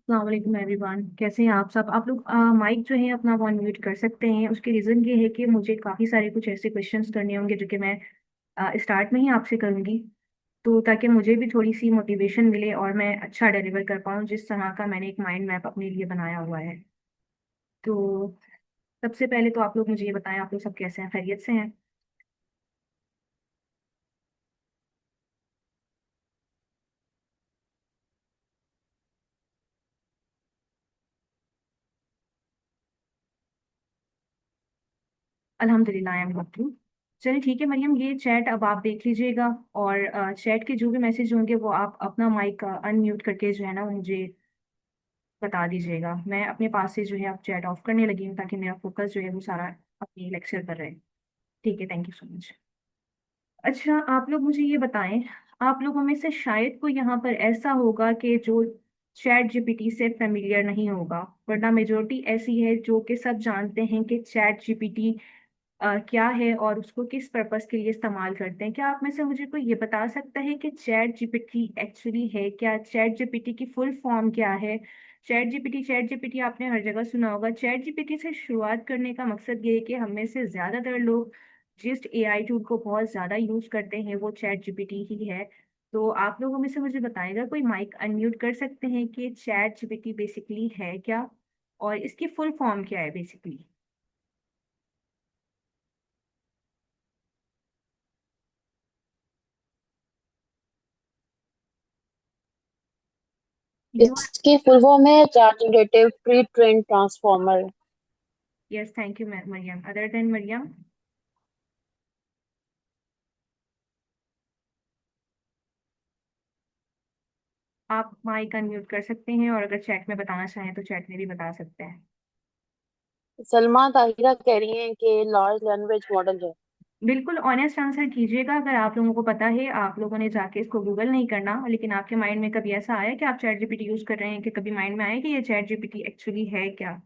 वालेकुम एवरीवन, कैसे हैं आप सब। आप लोग माइक जो है अपना वन म्यूट कर सकते हैं। उसके रीज़न ये है कि मुझे काफ़ी सारे कुछ ऐसे क्वेश्चंस करने होंगे जो कि मैं स्टार्ट में ही आपसे करूंगी, तो ताकि मुझे भी थोड़ी सी मोटिवेशन मिले और मैं अच्छा डिलीवर कर पाऊँ जिस तरह का मैंने एक माइंड मैप अपने लिए बनाया हुआ है। तो सबसे पहले तो आप लोग मुझे ये बताएं, आप लोग सब कैसे हैं, खैरियत से हैं? अल्हम्दुलिल्लाह, आई एम गुड टू। चलिए ठीक है मरियम, ये चैट अब आप देख लीजिएगा। और चैट के जो भी मैसेज होंगे वो आप अपना माइक अनम्यूट करके जो है ना वो मुझे बता दीजिएगा। मैं अपने पास से जो है अब चैट ऑफ करने लगी हूँ ताकि मेरा फोकस जो है वो सारा अपनी लेक्चर पर रहे। ठीक है, थैंक यू सो मच। अच्छा, आप लोग मुझे ये बताएं, आप लोगों में से शायद कोई यहाँ पर ऐसा होगा कि जो चैट जीपीटी से फेमिलियर नहीं होगा, वरना मेजोरिटी ऐसी है जो कि सब जानते हैं कि चैट जीपीटी क्या है और उसको किस पर्पस के लिए इस्तेमाल करते हैं। क्या आप में से मुझे कोई ये बता सकता है कि चैट जीपीटी एक्चुअली है क्या? चैट जीपीटी की फुल फॉर्म क्या है? चैट जीपीटी आपने हर जगह सुना होगा। चैट जीपीटी से शुरुआत करने का मकसद ये है कि हम में से ज्यादातर लोग जिस एआई टूल को बहुत ज्यादा यूज करते हैं वो चैट जीपीटी ही है। तो आप लोगों में से मुझे बताएगा कोई, माइक अनम्यूट कर सकते हैं, कि चैट जीपीटी बेसिकली है क्या और इसकी फुल फॉर्म क्या है बेसिकली? यू इसकी फुल फॉर्म है generative pre train transformer. Yes, thank you Mariam. Other than Mariam, आप माइक अनम्यूट कर सकते हैं और अगर चैट में बताना चाहें तो चैट में भी बता सकते हैं। सलमा ताहिरा कह रही हैं कि लार्ज लैंग्वेज मॉडल है। बिल्कुल ऑनेस्ट आंसर कीजिएगा। अगर आप लोगों को पता है, आप लोगों ने जाके इसको गूगल नहीं करना, लेकिन आपके माइंड में कभी ऐसा आया कि आप चैट जीपीटी यूज कर रहे हैं, कि कभी माइंड में आया कि ये चैट जीपीटी एक्चुअली है क्या?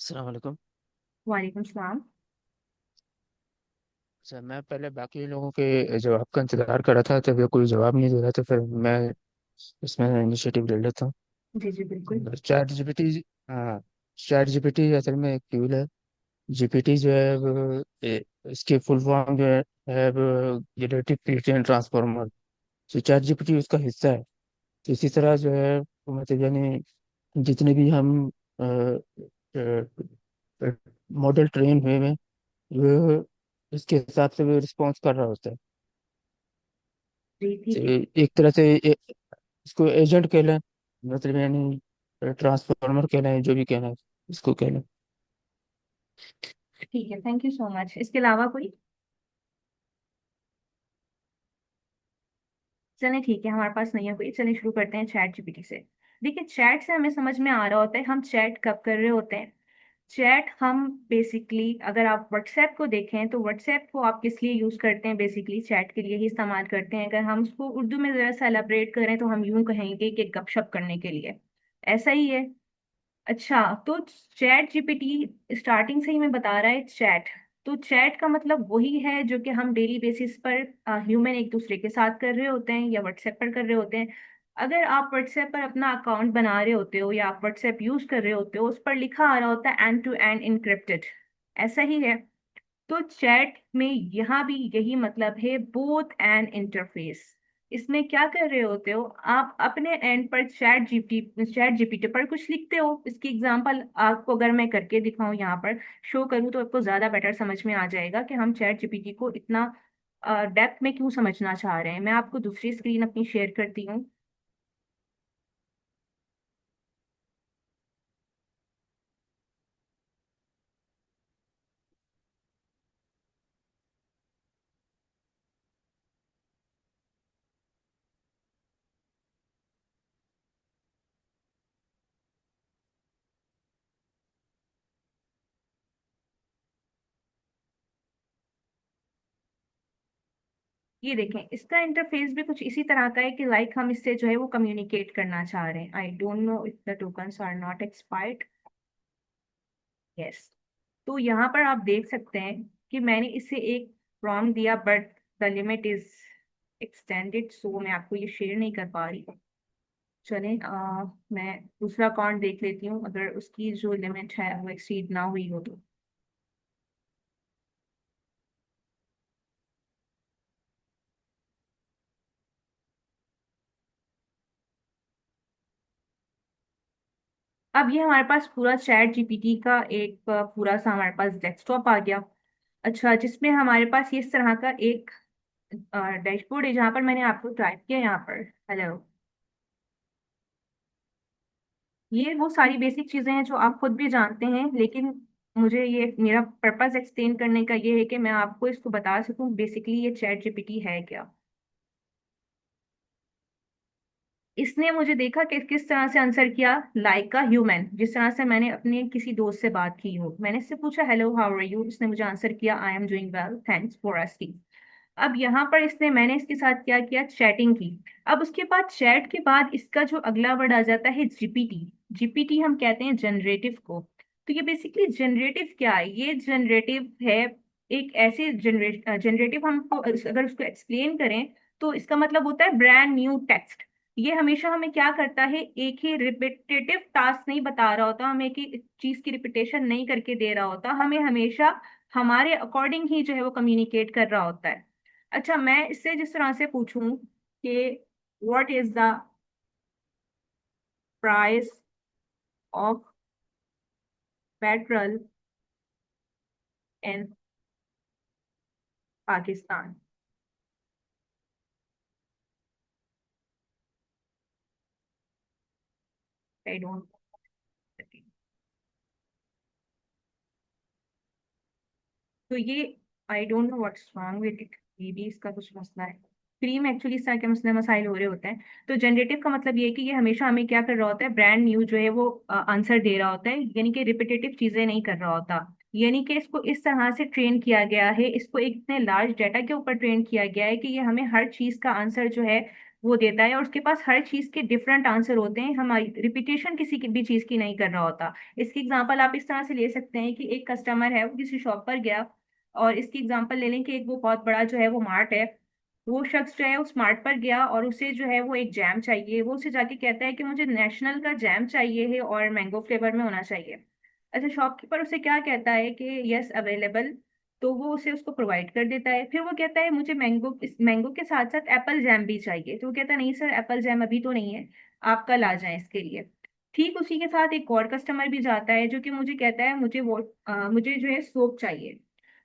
अस्सलाम वालेकुम। वालेकुम सलाम। सर, मैं पहले बाकी लोगों के जवाब का इंतज़ार कर रहा था, जब ये कोई जवाब नहीं दे रहा तो फिर मैं इसमें इनिशिएटिव ले लेता हूँ। जी जी बिल्कुल। Chat GPT. हाँ। चैट जीपीटी असल में एक टूल है। जीपीटी जो है इसकी फुल फॉर्म जो है वो जनरेटिव प्री-ट्रेन ट्रांसफॉर्मर। तो चैट जीपीटी उसका हिस्सा है। तो इसी तरह जो है वो मतलब यानी जितने भी हम मॉडल ट्रेन हुए हैं वो इसके हिसाब से वो रिस्पॉन्स कर रहा होता है। जी ठीक है। एक तरह से इसको एजेंट कहलाए, मतलब यानी ट्रांसफार्मर कहलाए, जो भी कहना है इसको कहलाए। ठीक है, थैंक यू सो मच। इसके अलावा कोई? चलें ठीक है, हमारे पास नहीं है कोई। चलिए शुरू करते हैं चैट जीपीटी से। देखिए, चैट से हमें समझ में आ रहा होता है हम चैट कब कर रहे होते हैं। चैट हम बेसिकली, अगर आप व्हाट्सएप को देखें तो व्हाट्सएप को आप किस लिए यूज करते हैं? बेसिकली चैट के लिए ही इस्तेमाल करते हैं। अगर हम उसको उर्दू में जरा सा एलाबरेट करें तो हम यूं कहेंगे कि गपशप करने के लिए। ऐसा ही है। अच्छा, तो चैट जीपीटी स्टार्टिंग से ही मैं बता रहा है चैट। तो चैट का मतलब वही है जो कि हम डेली बेसिस पर ह्यूमन एक दूसरे के साथ कर रहे होते हैं या व्हाट्सएप पर कर रहे होते हैं। अगर आप व्हाट्सएप पर अपना अकाउंट बना रहे होते हो या आप व्हाट्सएप यूज कर रहे होते हो, उस पर लिखा आ रहा होता है एंड टू एंड इनक्रिप्टेड। ऐसा ही है। तो चैट में यहाँ भी यही मतलब है, बोथ एंड इंटरफेस। इसमें क्या कर रहे होते हो, आप अपने एंड पर चैट जीपीटी पर कुछ लिखते हो। इसकी एग्जांपल आपको अगर मैं करके दिखाऊं, यहाँ पर शो करूँ, तो आपको ज्यादा बेटर समझ में आ जाएगा कि हम चैट जीपीटी को इतना डेप्थ में क्यों समझना चाह रहे हैं। मैं आपको दूसरी स्क्रीन अपनी शेयर करती हूँ। ये देखें, इसका इंटरफेस भी कुछ इसी तरह का है कि लाइक हम इससे जो है वो कम्युनिकेट करना चाह रहे हैं। I don't know if the tokens are not expired. Yes. तो यहाँ पर आप देख सकते हैं कि मैंने इससे एक रॉन्ग दिया, but the limit is extended, so मैं आपको ये शेयर नहीं कर पा रही हूँ। चलें, मैं दूसरा अकाउंट देख लेती हूँ, अगर उसकी जो लिमिट है वो एक्सीड ना हुई हो तो। अब ये हमारे पास पूरा चैट जीपीटी का एक पूरा सा हमारे पास डेस्कटॉप आ गया। अच्छा, जिसमें हमारे पास ये इस तरह का एक डैशबोर्ड है, जहाँ पर मैंने आपको टाइप किया यहाँ पर हेलो। ये वो सारी बेसिक चीजें हैं जो आप खुद भी जानते हैं, लेकिन मुझे ये मेरा पर्पस एक्सप्लेन करने का ये है कि मैं आपको इसको बता सकूं बेसिकली ये चैट जीपीटी है क्या। इसने मुझे देखा कि किस तरह से आंसर किया, लाइक अ ह्यूमन, जिस तरह से मैंने अपने किसी दोस्त से बात की हो। मैंने इससे पूछा हेलो हाउ आर यू, इसने मुझे आंसर किया I am doing well thanks for asking. अब यहाँ पर इसने मैंने इसके साथ क्या किया, चैटिंग की। अब उसके बाद चैट के बाद इसका जो अगला वर्ड आ जाता है जीपीटी। जीपीटी हम कहते हैं जनरेटिव को। तो ये बेसिकली जनरेटिव क्या है, ये जनरेटिव है एक ऐसे जनरेटिव, हमको अगर उसको एक्सप्लेन करें तो इसका मतलब होता है ब्रांड न्यू टेक्स्ट। ये हमेशा हमें क्या करता है, एक ही रिपीटेटिव टास्क नहीं बता रहा होता, हमें एक ही चीज की रिपीटेशन नहीं करके दे रहा होता, हमें हमेशा हमारे अकॉर्डिंग ही जो है वो कम्युनिकेट कर रहा होता है। अच्छा, मैं इससे जिस तरह से पूछूं कि what is the price of petrol in Pakistan, I don't. तो ये आई don't know what's wrong with it, ये भी इसका कुछ मसला है। क्रीम एक्चुअली इस तरह के मसले मसाइल हो रहे होते हैं। तो जनरेटिव का मतलब ये है कि ये हमेशा हमें क्या कर रहा होता है, ब्रांड न्यू जो है वो आंसर दे रहा होता है, यानी कि रिपीटेटिव चीजें नहीं कर रहा होता। यानी कि इसको इस तरह से ट्रेन किया गया है, इसको एक इतने लार्ज डाटा के ऊपर ट्रेन किया गया है कि ये हमें हर चीज का आंसर जो है वो देता है, और उसके पास हर चीज के डिफरेंट आंसर होते हैं, हमारी रिपीटेशन किसी की भी चीज की नहीं कर रहा होता। इसकी एग्जांपल आप इस तरह से ले सकते हैं कि एक कस्टमर है, वो किसी शॉप पर गया, और इसकी एग्जांपल ले लें कि एक वो बहुत बड़ा जो है वो मार्ट है। वो शख्स जो है उस मार्ट पर गया और उसे जो है वो एक जैम चाहिए, वो उसे जाके कहता है कि मुझे नेशनल का जैम चाहिए है और मैंगो फ्लेवर में होना चाहिए। अच्छा, शॉपकीपर उसे क्या कहता है कि यस अवेलेबल। तो वो उसे उसको प्रोवाइड कर देता है। फिर वो कहता है मुझे मैंगो, इस मैंगो के साथ साथ एप्पल जैम भी चाहिए। तो वो कहता है नहीं सर, एप्पल जैम अभी तो नहीं है, आप कल आ जाएं इसके लिए। ठीक उसी के साथ एक और कस्टमर भी जाता है जो कि मुझे कहता है मुझे वो मुझे जो है सोप चाहिए।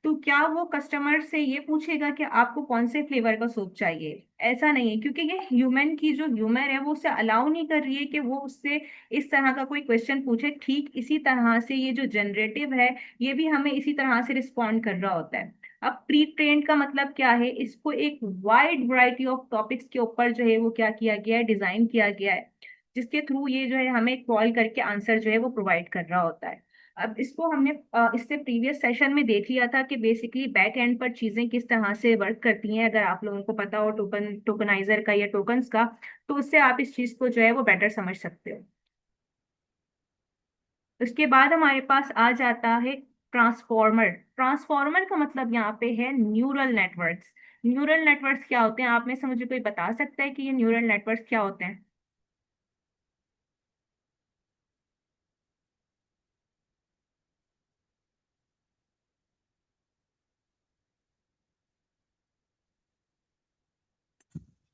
तो क्या वो कस्टमर से ये पूछेगा कि आपको कौन से फ्लेवर का सोप चाहिए? ऐसा नहीं है, क्योंकि ये ह्यूमन की जो ह्यूमर है वो उसे अलाउ नहीं कर रही है कि वो उससे इस तरह का कोई क्वेश्चन पूछे। ठीक इसी तरह से ये जो जनरेटिव है, ये भी हमें इसी तरह से रिस्पॉन्ड कर रहा होता है। अब प्री ट्रेन्ड का मतलब क्या है, इसको एक वाइड वैरायटी ऑफ टॉपिक्स के ऊपर जो है वो क्या किया गया है, डिजाइन किया गया है, जिसके थ्रू ये जो है हमें कॉल करके आंसर जो है वो प्रोवाइड कर रहा होता है। अब इसको हमने इससे प्रीवियस सेशन में देख लिया था कि बेसिकली बैक एंड पर चीजें किस तरह से वर्क करती हैं। अगर आप लोगों को पता हो टोकनाइजर का या टोकन्स का, तो उससे आप इस चीज को जो है वो बेटर समझ सकते हो। उसके बाद हमारे पास आ जाता है ट्रांसफॉर्मर। ट्रांसफॉर्मर का मतलब यहाँ पे है न्यूरल नेटवर्क्स। न्यूरल नेटवर्क्स क्या होते हैं, आप में से मुझे कोई बता सकता है कि ये न्यूरल नेटवर्क्स क्या होते हैं?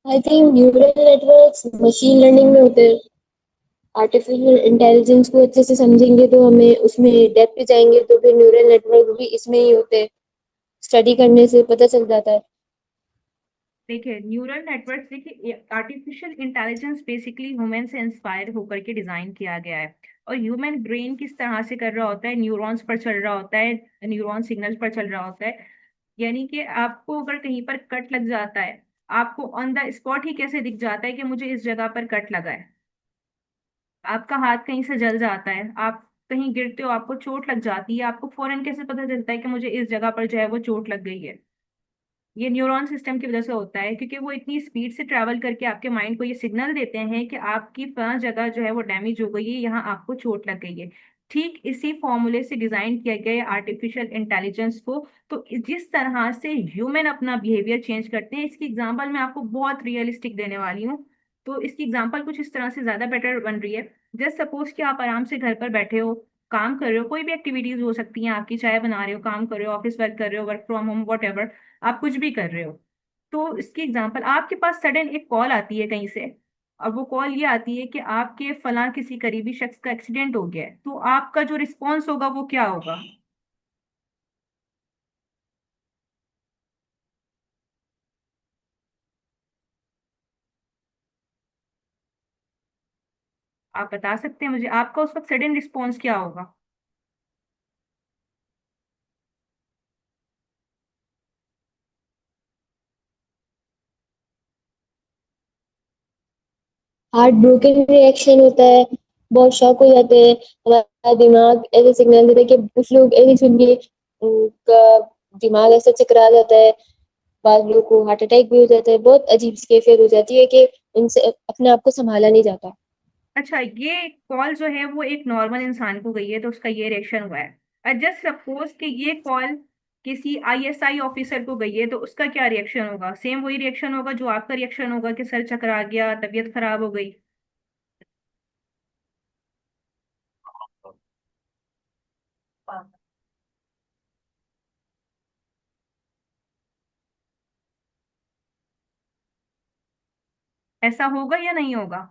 I think neural networks machine learning में होते हैं। आर्टिफिशियल इंटेलिजेंस को अच्छे से समझेंगे तो हमें उसमें डेप्थ जाएंगे तो फिर न्यूरल नेटवर्क भी इसमें ही होते हैं। स्टडी करने से पता चल जाता है। देखिए, न्यूरल नेटवर्क, देखिए आर्टिफिशियल इंटेलिजेंस बेसिकली ह्यूमन से इंस्पायर होकर के डिजाइन किया गया है। और ह्यूमन ब्रेन किस तरह से कर रहा होता है, न्यूरॉन्स पर चल रहा होता है, न्यूरॉन सिग्नल्स पर चल रहा होता है। यानी कि आपको अगर कहीं पर कट लग जाता है, आपको ऑन द स्पॉट ही कैसे दिख जाता है कि मुझे इस जगह पर कट लगा है। आपका हाथ कहीं से जल जाता है, आप कहीं गिरते हो, आपको चोट लग जाती है, आपको फौरन कैसे पता चलता है कि मुझे इस जगह पर जो है वो चोट लग गई है? ये न्यूरॉन सिस्टम की वजह से होता है, क्योंकि वो इतनी स्पीड से ट्रैवल करके आपके माइंड को ये सिग्नल देते हैं कि आपकी फलां जगह जो है वो डैमेज हो गई है, यहाँ आपको चोट लग गई है। ठीक इसी फॉर्मूले से डिजाइन किया गया है आर्टिफिशियल इंटेलिजेंस को। तो जिस तरह से ह्यूमन अपना बिहेवियर चेंज करते हैं, इसकी एग्जांपल मैं आपको बहुत रियलिस्टिक देने वाली हूँ। तो इसकी एग्जांपल कुछ इस तरह से ज्यादा बेटर बन रही है। जस्ट सपोज कि आप आराम से घर पर बैठे हो, काम कर रहे हो, कोई भी एक्टिविटीज हो सकती हैं आपकी, चाय बना रहे हो, काम कर रहे हो, ऑफिस वर्क कर रहे हो, work from home, what ever, आप कुछ भी कर रहे हो। तो इसकी एग्जांपल, आपके पास सडन एक कॉल आती है कहीं से, और वो कॉल ये आती है कि आपके फलां किसी करीबी शख्स का एक्सीडेंट हो गया है, तो आपका जो रिस्पॉन्स होगा वो क्या होगा? आप बता सकते हैं मुझे आपका उस वक्त सडन रिस्पॉन्स क्या होगा? हार्ट ब्रोकन रिएक्शन होता है, बहुत शॉक हो जाते हैं, हमारा दिमाग ऐसे सिग्नल देता है कि कुछ लोग ऐसे सुन के उनका दिमाग ऐसा चकरा जाता है, बाद लोगों को हार्ट अटैक भी हो जाता है, बहुत अजीब सी कैफियत हो जाती है कि उनसे अपने आप को संभाला नहीं जाता। अच्छा, ये कॉल जो है वो एक नॉर्मल इंसान को गई है तो उसका ये रिएक्शन हुआ है। जस्ट सपोज कि ये कॉल किसी आईएसआई ऑफिसर को गई है, तो उसका क्या रिएक्शन होगा? सेम वही रिएक्शन होगा जो आपका रिएक्शन होगा कि सर चकरा गया, तबीयत खराब हो गई। ऐसा होगा या नहीं होगा?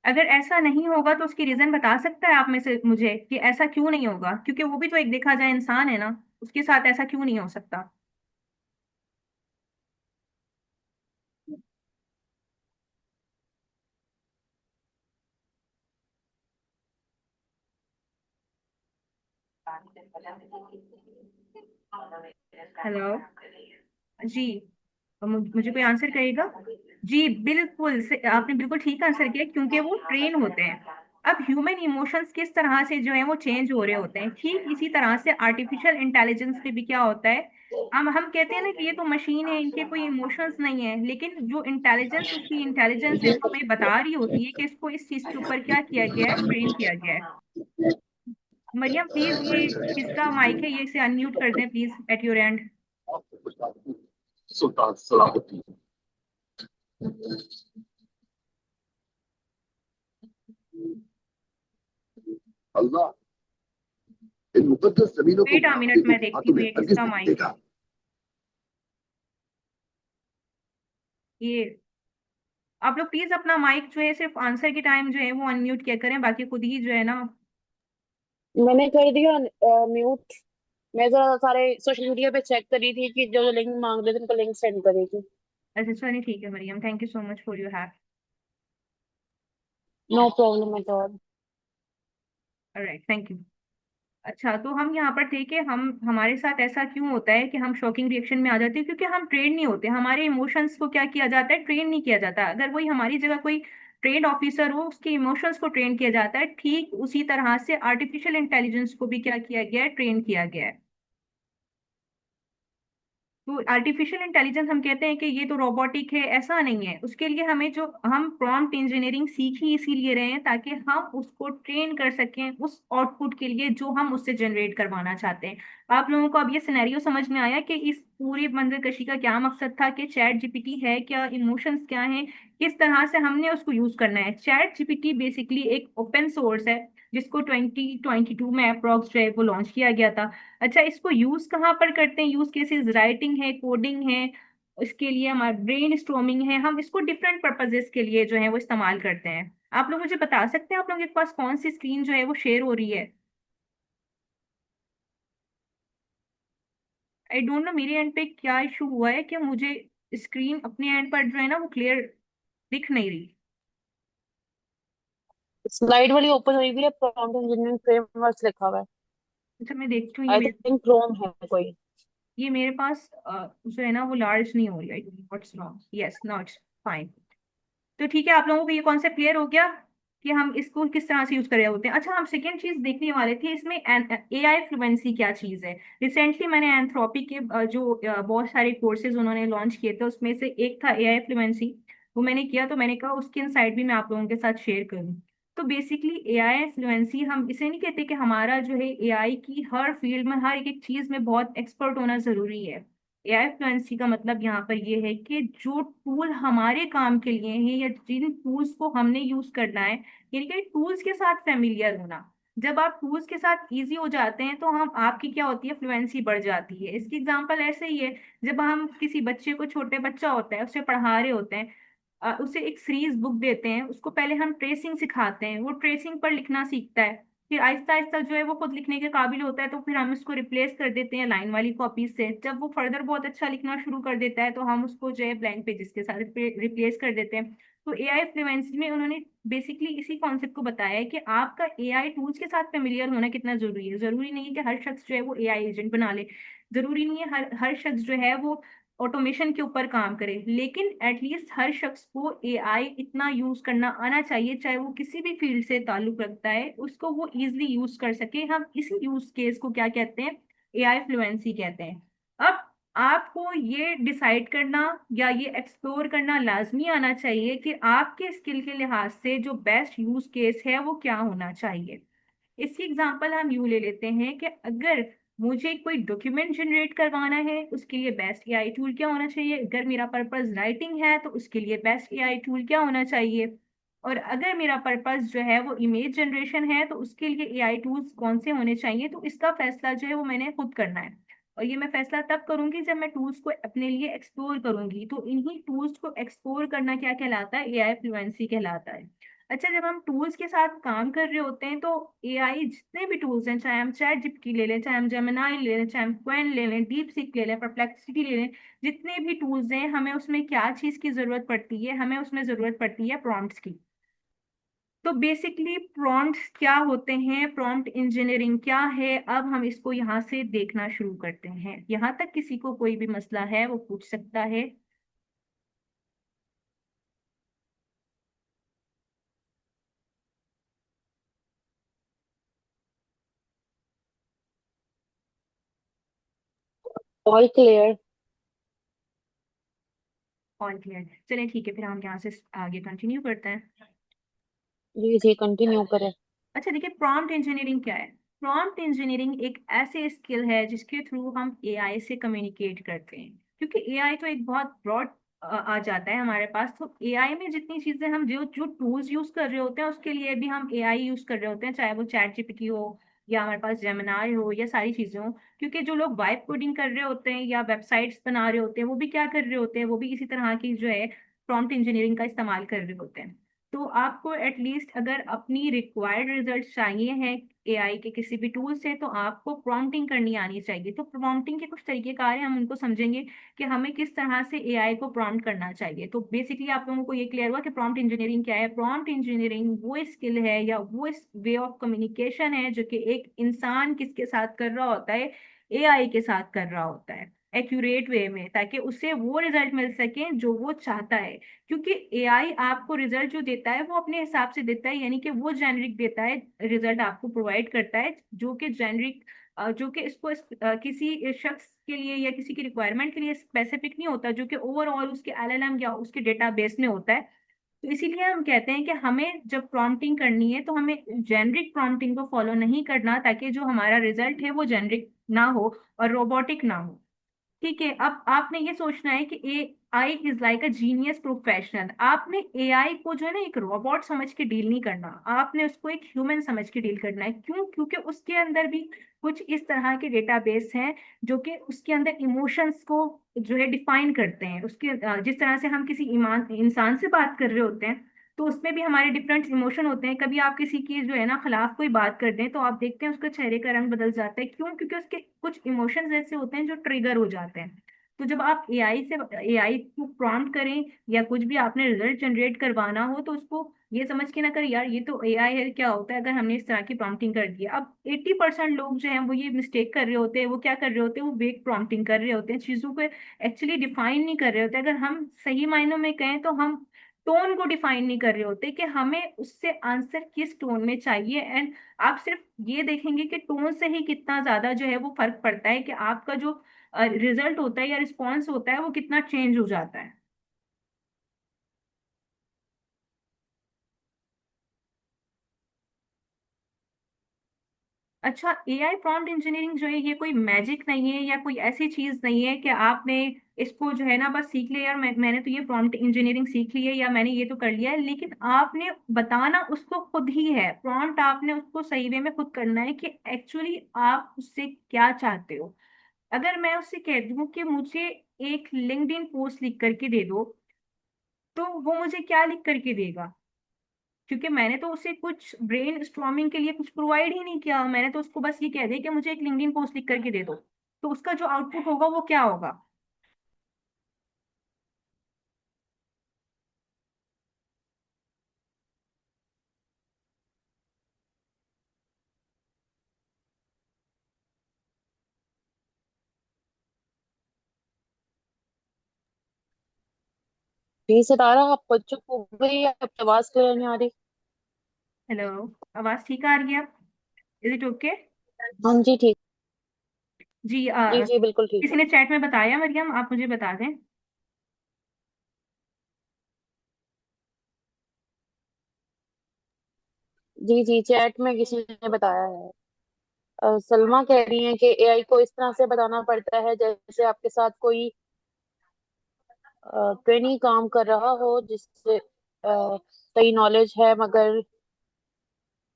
अगर ऐसा नहीं होगा तो उसकी रीजन बता सकता है आप में से मुझे कि ऐसा क्यों नहीं होगा? क्योंकि वो भी तो एक देखा जाए इंसान है ना, उसके साथ ऐसा क्यों नहीं हो सकता? हेलो। जी। मुझे कोई आंसर करेगा? जी बिल्कुल से, आपने बिल्कुल ठीक आंसर किया, क्योंकि वो ट्रेन होते हैं। अब ह्यूमन इमोशंस किस तरह से जो है वो चेंज हो रहे होते हैं, ठीक इसी तरह से आर्टिफिशियल इंटेलिजेंस पे भी क्या होता है। हम कहते हैं ना कि ये तो मशीन है, इनके कोई इमोशंस नहीं है, लेकिन जो इंटेलिजेंस, उसकी इंटेलिजेंस है वो हमें बता रही होती है कि इसको इस चीज के ऊपर क्या किया गया है, ट्रेन किया गया है। मरियम प्लीज, ये किसका माइक है, ये इसे अनम्यूट कर दें प्लीज एट योर एंड। सुल्तान सलाहुद्दीन। अल्लाह इन मुकद्दस जमीनों को वेट अ गुलामी मिनट, के मैं देखती हाथों हूँ में ये हरगिज किसका नहीं माइक है। देगा। ये आप लोग प्लीज अपना माइक जो है सिर्फ आंसर के टाइम जो है वो अनम्यूट किया करें, बाकी खुद ही जो है ना। मैंने कर दिया म्यूट। मैं जरा सारे सोशल मीडिया पे चेक कर रही थी कि जो जो लिंक मांग रहे थे उनको लिंक सेंड कर रही थी। अच्छा चलिए ठीक है Mariam, thank you so much for your help. No problem at all. Alright, thank you. अच्छा, तो हम यहाँ पर थे कि हम, हमारे साथ ऐसा क्यों होता है कि हम शॉकिंग रिएक्शन में आ जाते हैं, क्योंकि हम ट्रेन नहीं होते। हमारे इमोशंस को क्या किया जाता है, ट्रेन नहीं किया जाता। अगर वही हमारी जगह कोई ट्रेन ऑफिसर हो, उसके इमोशंस को ट्रेन किया जाता है। ठीक उसी तरह से आर्टिफिशियल इंटेलिजेंस को भी क्या किया गया है, ट्रेन किया गया है। तो आर्टिफिशियल इंटेलिजेंस हम कहते हैं कि ये तो रोबोटिक है, ऐसा नहीं है। उसके लिए हमें जो, हम प्रॉम्प्ट इंजीनियरिंग सीख ही इसीलिए रहे हैं ताकि हम उसको ट्रेन कर सकें उस आउटपुट के लिए जो हम उससे जनरेट करवाना चाहते हैं। आप लोगों को अब ये सिनेरियो समझ में आया कि इस पूरी मंजरकशी का क्या मकसद था, कि चैट जीपीटी है क्या, इमोशंस क्या हैं, किस तरह से हमने उसको यूज करना है। चैट जीपीटी बेसिकली एक ओपन सोर्स है, जिसको 2022 में अप्रोक्स जो है वो लॉन्च किया गया था। अच्छा, इसको यूज कहाँ पर करते हैं? यूज केसेस राइटिंग है, कोडिंग है, इसके लिए हमारा ब्रेन स्टॉर्मिंग है। हम इसको डिफरेंट पर्पजेस के लिए जो है वो इस्तेमाल करते हैं। आप लोग मुझे बता सकते हैं आप लोगों के पास कौन सी स्क्रीन जो है वो शेयर हो रही है? आई डोंट नो मेरे एंड पे क्या इशू हुआ है कि मुझे स्क्रीन अपने एंड पर जो है ना वो क्लियर दिख नहीं रही। स्लाइड वाली ओपन हुई हुई है, प्रॉम्प्ट इंजीनियरिंग फ्रेमवर्क लिखा हुआ है। अच्छा मैं देखती हूँ, ये आई मेरे, थिंक क्रोम है कोई। ये मेरे पास जो है ना वो लार्ज नहीं हो रही। आई don't know what's wrong, yes now it's fine. तो ठीक है, आप लोगों को ये कॉन्सेप्ट क्लियर हो गया कि हम इसको किस तरह से यूज कर रहे होते हैं। अच्छा, हम सेकेंड चीज देखने वाले थे इसमें, एआई फ्लुएंसी क्या चीज है। रिसेंटली मैंने एंथ्रोपी के बहुत सारे कोर्सेज उन्होंने लॉन्च किए थे, उसमें से एक था एआई फ्लुएंसी। वो मैंने किया, तो मैंने कहा उसकी इनसाइट भी मैं आप लोगों के साथ शेयर करूँ। तो बेसिकली एआई फ्लुएंसी, हम इसे नहीं कहते कि हमारा जो है एआई की हर फील्ड में हर एक एक चीज में बहुत एक्सपर्ट होना जरूरी है। एआई फ्लुएंसी का मतलब यहाँ पर ये है कि जो टूल हमारे काम के लिए हैं या जिन टूल्स को हमने यूज करना है, यानी कि टूल्स के साथ फेमिलियर होना। जब आप टूल्स के साथ इजी हो जाते हैं तो हम आपकी क्या होती है, फ्लुएंसी बढ़ जाती है। इसकी एग्जांपल ऐसे ही है, जब हम किसी बच्चे को, छोटे बच्चा होता है उसे पढ़ा रहे होते हैं, उसे एक सीरीज बुक देते हैं, उसको पहले हम ट्रेसिंग सिखाते हैं, वो ट्रेसिंग पर लिखना सीखता है। फिर आहिस्ता आहिस्ता जो है वो खुद लिखने के काबिल होता है, तो फिर हम उसको रिप्लेस कर देते हैं लाइन वाली कॉपी से। जब वो फर्दर बहुत अच्छा लिखना शुरू कर देता है तो हम उसको जो है ब्लैंक पेजेस के साथ रिप्लेस कर देते हैं। तो एआई फ्लुएंसी में उन्होंने बेसिकली इसी कॉन्सेप्ट को बताया है कि आपका एआई टूल्स के साथ फेमिलियर होना कितना जरूरी है। जरूरी नहीं है कि हर शख्स जो है वो एआई एजेंट बना ले, जरूरी नहीं है हर हर शख्स जो है वो ऑटोमेशन के ऊपर काम करे, लेकिन एटलीस्ट हर शख्स को एआई इतना यूज करना आना चाहिए, चाहे वो किसी भी फील्ड से ताल्लुक रखता है, उसको वो इजिली यूज कर सके। हम इसी यूज केस को क्या कहते हैं, एआई फ्लुएंसी कहते हैं। अब आपको ये डिसाइड करना या ये एक्सप्लोर करना लाजमी आना चाहिए कि आपके स्किल के लिहाज से जो बेस्ट यूज केस है वो क्या होना चाहिए। इसकी एग्जांपल हम यूं ले लेते हैं कि अगर मुझे कोई डॉक्यूमेंट जनरेट करवाना है, उसके लिए बेस्ट एआई टूल क्या होना चाहिए। अगर मेरा पर्पस राइटिंग है तो उसके लिए बेस्ट एआई टूल क्या होना चाहिए। और अगर मेरा पर्पस जो है वो इमेज जनरेशन है तो उसके लिए एआई टूल्स कौन से होने चाहिए। तो इसका फैसला जो है वो मैंने खुद करना है, और ये मैं फैसला तब करूंगी जब मैं टूल्स को अपने लिए एक्सप्लोर करूंगी। तो इन्हीं टूल्स को एक्सप्लोर करना क्या कहलाता है, एआई फ्लुएंसी कहलाता है। अच्छा, जब हम टूल्स के साथ काम कर रहे होते हैं तो एआई जितने भी टूल्स हैं, चाहे हम चैट जीपीटी ले लें, चाहे हम जेमिनाई ले लें, चाहे हम क्वेन ले लें, डीप सीक ले लें, परप्लेक्सिटी ले लें, जितने भी टूल्स हैं, हमें उसमें क्या चीज की जरूरत पड़ती है, हमें उसमें जरूरत पड़ती है प्रॉम्प्ट्स की। तो बेसिकली प्रॉम्प्ट्स क्या होते हैं, प्रॉम्प्ट इंजीनियरिंग क्या है, अब हम इसको यहाँ से देखना शुरू करते हैं। यहाँ तक किसी को कोई भी मसला है वो पूछ सकता है। All clear. ऑल क्लियर, चलिए ठीक है, फिर हम यहाँ से आगे कंटिन्यू करते हैं। जी जी, कंटिन्यू करें। अच्छा देखिए, प्रॉम्प्ट इंजीनियरिंग क्या है। प्रॉम्प्ट इंजीनियरिंग एक ऐसे स्किल है जिसके थ्रू हम एआई से कम्युनिकेट करते हैं, क्योंकि एआई तो एक बहुत ब्रॉड आ जाता है हमारे पास। तो एआई में जितनी चीजें हम जो जो टूल्स यूज कर रहे होते हैं उसके लिए भी हम एआई यूज कर रहे होते हैं, चाहे वो चैट जीपीटी हो या हमारे पास जेमिनाई हो या सारी चीजें हो। क्योंकि जो लोग वाइब कोडिंग कर रहे होते हैं या वेबसाइट्स बना रहे होते हैं, वो भी क्या कर रहे होते हैं, वो भी इसी तरह की जो है प्रॉम्प्ट इंजीनियरिंग का इस्तेमाल कर रहे होते हैं। तो आपको एटलीस्ट अगर अपनी रिक्वायर्ड रिजल्ट चाहिए हैं एआई के किसी भी टूल से, तो आपको प्रॉम्प्टिंग करनी आनी चाहिए। तो प्रॉम्प्टिंग के कुछ तरीकेकार हैं, हम उनको समझेंगे कि हमें किस तरह से एआई को प्रॉम्प्ट करना चाहिए। तो बेसिकली आप लोगों को ये क्लियर हुआ कि प्रॉम्प्ट इंजीनियरिंग क्या है। प्रॉम्प्ट इंजीनियरिंग वो स्किल है या वो वे ऑफ कम्युनिकेशन है जो कि एक इंसान किसके साथ कर रहा होता है, एआई के साथ कर रहा होता है, एक्यूरेट वे में, ताकि उसे वो रिजल्ट मिल सके जो वो चाहता है। क्योंकि एआई आपको रिजल्ट जो देता है वो अपने हिसाब से देता है, यानी कि वो जेनरिक देता है, रिजल्ट आपको प्रोवाइड करता है जो कि जेनरिक, जो कि इसको किसी शख्स के लिए या किसी की रिक्वायरमेंट के लिए स्पेसिफिक नहीं होता, जो कि ओवरऑल उसके एलएलएम या उसके डेटाबेस में होता है। तो इसीलिए हम कहते हैं कि हमें जब प्रॉम्प्टिंग करनी है तो हमें जेनरिक प्रॉम्प्टिंग को फॉलो नहीं करना, ताकि जो हमारा रिजल्ट है वो जेनरिक ना हो और रोबोटिक ना हो। ठीक है, अब आपने ये सोचना है कि A I is like a genius professional. आपने एआई को जो है ना एक रोबोट समझ के डील नहीं करना, आपने उसको एक ह्यूमन समझ के डील करना है। क्यों? क्योंकि उसके अंदर भी कुछ इस तरह के डेटाबेस हैं जो कि उसके अंदर इमोशंस को जो है डिफाइन करते हैं। उसके जिस तरह से हम किसी ईमान इंसान से बात कर रहे होते हैं, तो उसमें भी हमारे डिफरेंट इमोशन होते हैं। कभी आप किसी की जो है ना खिलाफ कोई बात कर दें तो आप देखते हैं उसका चेहरे का रंग बदल जाता है। क्यों? क्योंकि उसके कुछ इमोशंस ऐसे होते हैं जो ट्रिगर हो जाते हैं। तो जब आप एआई को प्रॉम्प्ट करें या कुछ भी आपने रिजल्ट जनरेट करवाना हो, तो उसको ये समझ के ना करें यार ये तो एआई है, क्या होता है अगर हमने इस तरह की प्रॉम्प्टिंग कर दी। अब 80% लोग जो हैं वो ये मिस्टेक कर रहे होते हैं। वो क्या कर रहे होते हैं, वो वेग प्रॉम्प्टिंग कर रहे होते हैं, चीजों को एक्चुअली डिफाइन नहीं कर रहे होते। अगर हम सही मायनों में कहें तो हम टोन को डिफाइन नहीं कर रहे होते कि हमें उससे आंसर किस टोन में चाहिए। एंड आप सिर्फ ये देखेंगे कि टोन से ही कितना ज्यादा जो है वो फर्क पड़ता है कि आपका जो रिजल्ट होता है या रिस्पॉन्स होता है वो कितना चेंज हो जाता है। अच्छा, एआई प्रॉम्प्ट इंजीनियरिंग जो है ये कोई मैजिक नहीं है या कोई ऐसी चीज नहीं है कि आपने इसको जो है ना बस सीख लिया, यार मैंने तो ये प्रॉम्प्ट इंजीनियरिंग सीख ली है या मैंने ये तो कर लिया है, लेकिन आपने बताना उसको खुद ही है। प्रॉम्प्ट आपने उसको सही वे में खुद करना है कि एक्चुअली आप उससे क्या चाहते हो। अगर मैं उससे कह दूं कि मुझे एक लिंक्डइन पोस्ट लिख करके दे दो, तो वो मुझे क्या लिख करके देगा? क्योंकि मैंने तो उसे कुछ ब्रेन स्टॉर्मिंग के लिए कुछ प्रोवाइड ही नहीं किया, मैंने तो उसको बस ये कह दिया कि मुझे एक लिंक्डइन पोस्ट लिख करके दे दो। तो उसका जो आउटपुट होगा वो क्या होगा? जी सितारा, आप खुद चुप हो गई, आपकी आवाज क्लियर नहीं आ रही। हेलो, आवाज ठीक आ रही है? Is it okay? हाँ जी ठीक। जी जी जी बिल्कुल ठीक किसी है। ने चैट में बताया, मरियम आप मुझे बता दें। जी जी, चैट में किसी ने बताया है। सलमा कह रही है कि एआई को इस तरह से बताना पड़ता है जैसे आपके साथ कोई ट्रेनी काम कर रहा हो, जिससे सही नॉलेज है, मगर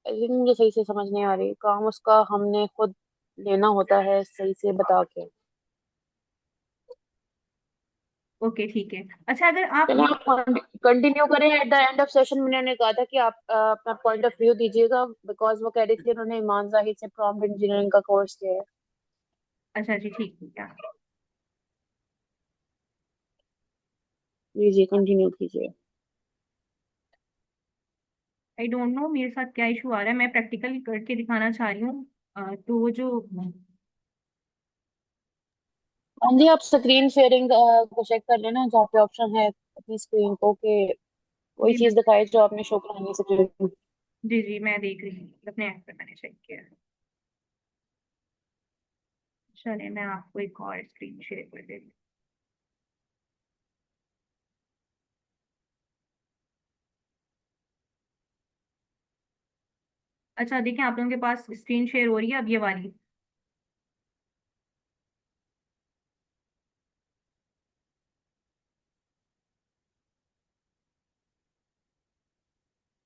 ये मुझे सही से समझ नहीं आ रही। काम उसका हमने खुद लेना होता है सही से बता के। ओके ठीक है। अच्छा, अगर आप चलिए ये आप कंटिन्यू करें। At the end of session मैंने कहा था कि आप अपना पॉइंट ऑफ व्यू दीजिएगा, बिकॉज वो कह रही थी उन्होंने ईमान जाहिद से प्रॉम्प्ट इंजीनियरिंग का कोर्स किया है। अच्छा जी ठीक है। जी जी कंटिन्यू कीजिए। आई डोंट नो मेरे साथ क्या इशू आ रहा है, मैं प्रैक्टिकल करके दिखाना चाह रही हूँ। तो वो जो हाँ जी, आप स्क्रीन शेयरिंग को चेक कर लेना, जहाँ पे ऑप्शन है अपनी स्क्रीन को कि वही जी चीज दिखाए जो आपने शो करानी स्क्रीन। जी जी मैं देख रही हूँ, अपने ऐप पे मैंने चेक किया। चलिए मैं आपको एक और स्क्रीन शेयर कर देती हूँ। अच्छा देखिए, आप लोगों के पास स्क्रीन शेयर हो रही है अब ये वाली।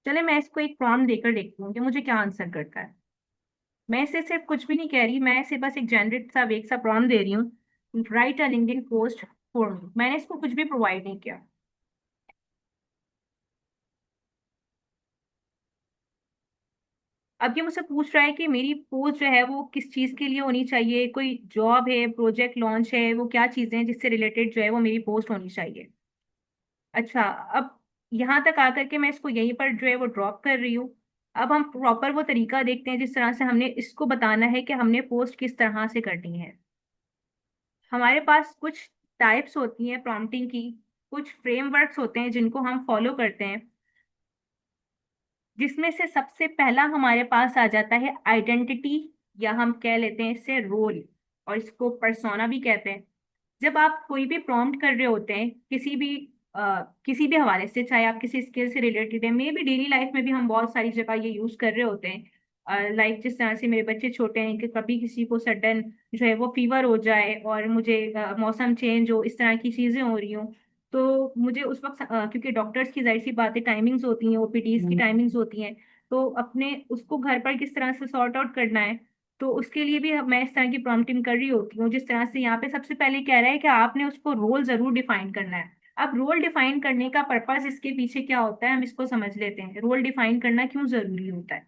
चले मैं इसको एक प्रॉम्प्ट देकर देखती हूँ कि मुझे क्या आंसर करता है। मैं इसे सिर्फ कुछ भी नहीं कह रही, मैं इसे बस एक जनरेट सा वेग सा प्रॉम्प्ट दे रही हूँ, right a LinkedIn post for me. मैंने इसको कुछ भी प्रोवाइड नहीं किया। अब ये मुझसे पूछ रहा है कि मेरी पोस्ट जो है वो किस चीज के लिए होनी चाहिए, कोई जॉब है, प्रोजेक्ट लॉन्च है, वो क्या चीजें हैं जिससे रिलेटेड जो है वो मेरी पोस्ट होनी चाहिए। अच्छा, अब यहाँ तक आकर के मैं इसको यहीं पर जो है वो ड्रॉप कर रही हूँ। अब हम प्रॉपर वो तरीका देखते हैं जिस तरह से हमने इसको बताना है कि हमने पोस्ट किस तरह से करनी है। हमारे पास कुछ टाइप्स होती हैं प्रॉम्प्टिंग की, कुछ फ्रेमवर्क्स होते हैं जिनको हम फॉलो करते हैं, जिसमें से सबसे पहला हमारे पास आ जाता है आइडेंटिटी, या हम कह लेते हैं इससे रोल, और इसको पर्सोना भी कहते हैं। जब आप कोई भी प्रॉम्प्ट कर रहे होते हैं किसी भी हवाले से, चाहे आप किसी स्किल से रिलेटेड है, मे भी डेली लाइफ में भी हम बहुत सारी जगह ये यूज कर रहे होते हैं। लाइक जिस तरह से मेरे बच्चे छोटे हैं कि कभी किसी को सडन जो है वो फीवर हो जाए और मुझे मौसम चेंज हो, इस तरह की चीजें हो रही हों, तो मुझे उस वक्त क्योंकि डॉक्टर्स की जाहिर सी बात है टाइमिंग्स होती हैं, ओपीडीज की टाइमिंग्स होती हैं, तो अपने उसको घर पर किस तरह से सॉर्ट आउट करना है, तो उसके लिए भी मैं इस तरह की प्रॉम्प्टिंग कर रही होती हूँ। जिस तरह से यहाँ पे सबसे पहले कह रहा है कि आपने उसको रोल जरूर डिफाइन करना है। अब रोल डिफाइन करने का पर्पस इसके पीछे क्या होता है हम इसको समझ लेते हैं। रोल डिफाइन करना क्यों जरूरी होता है?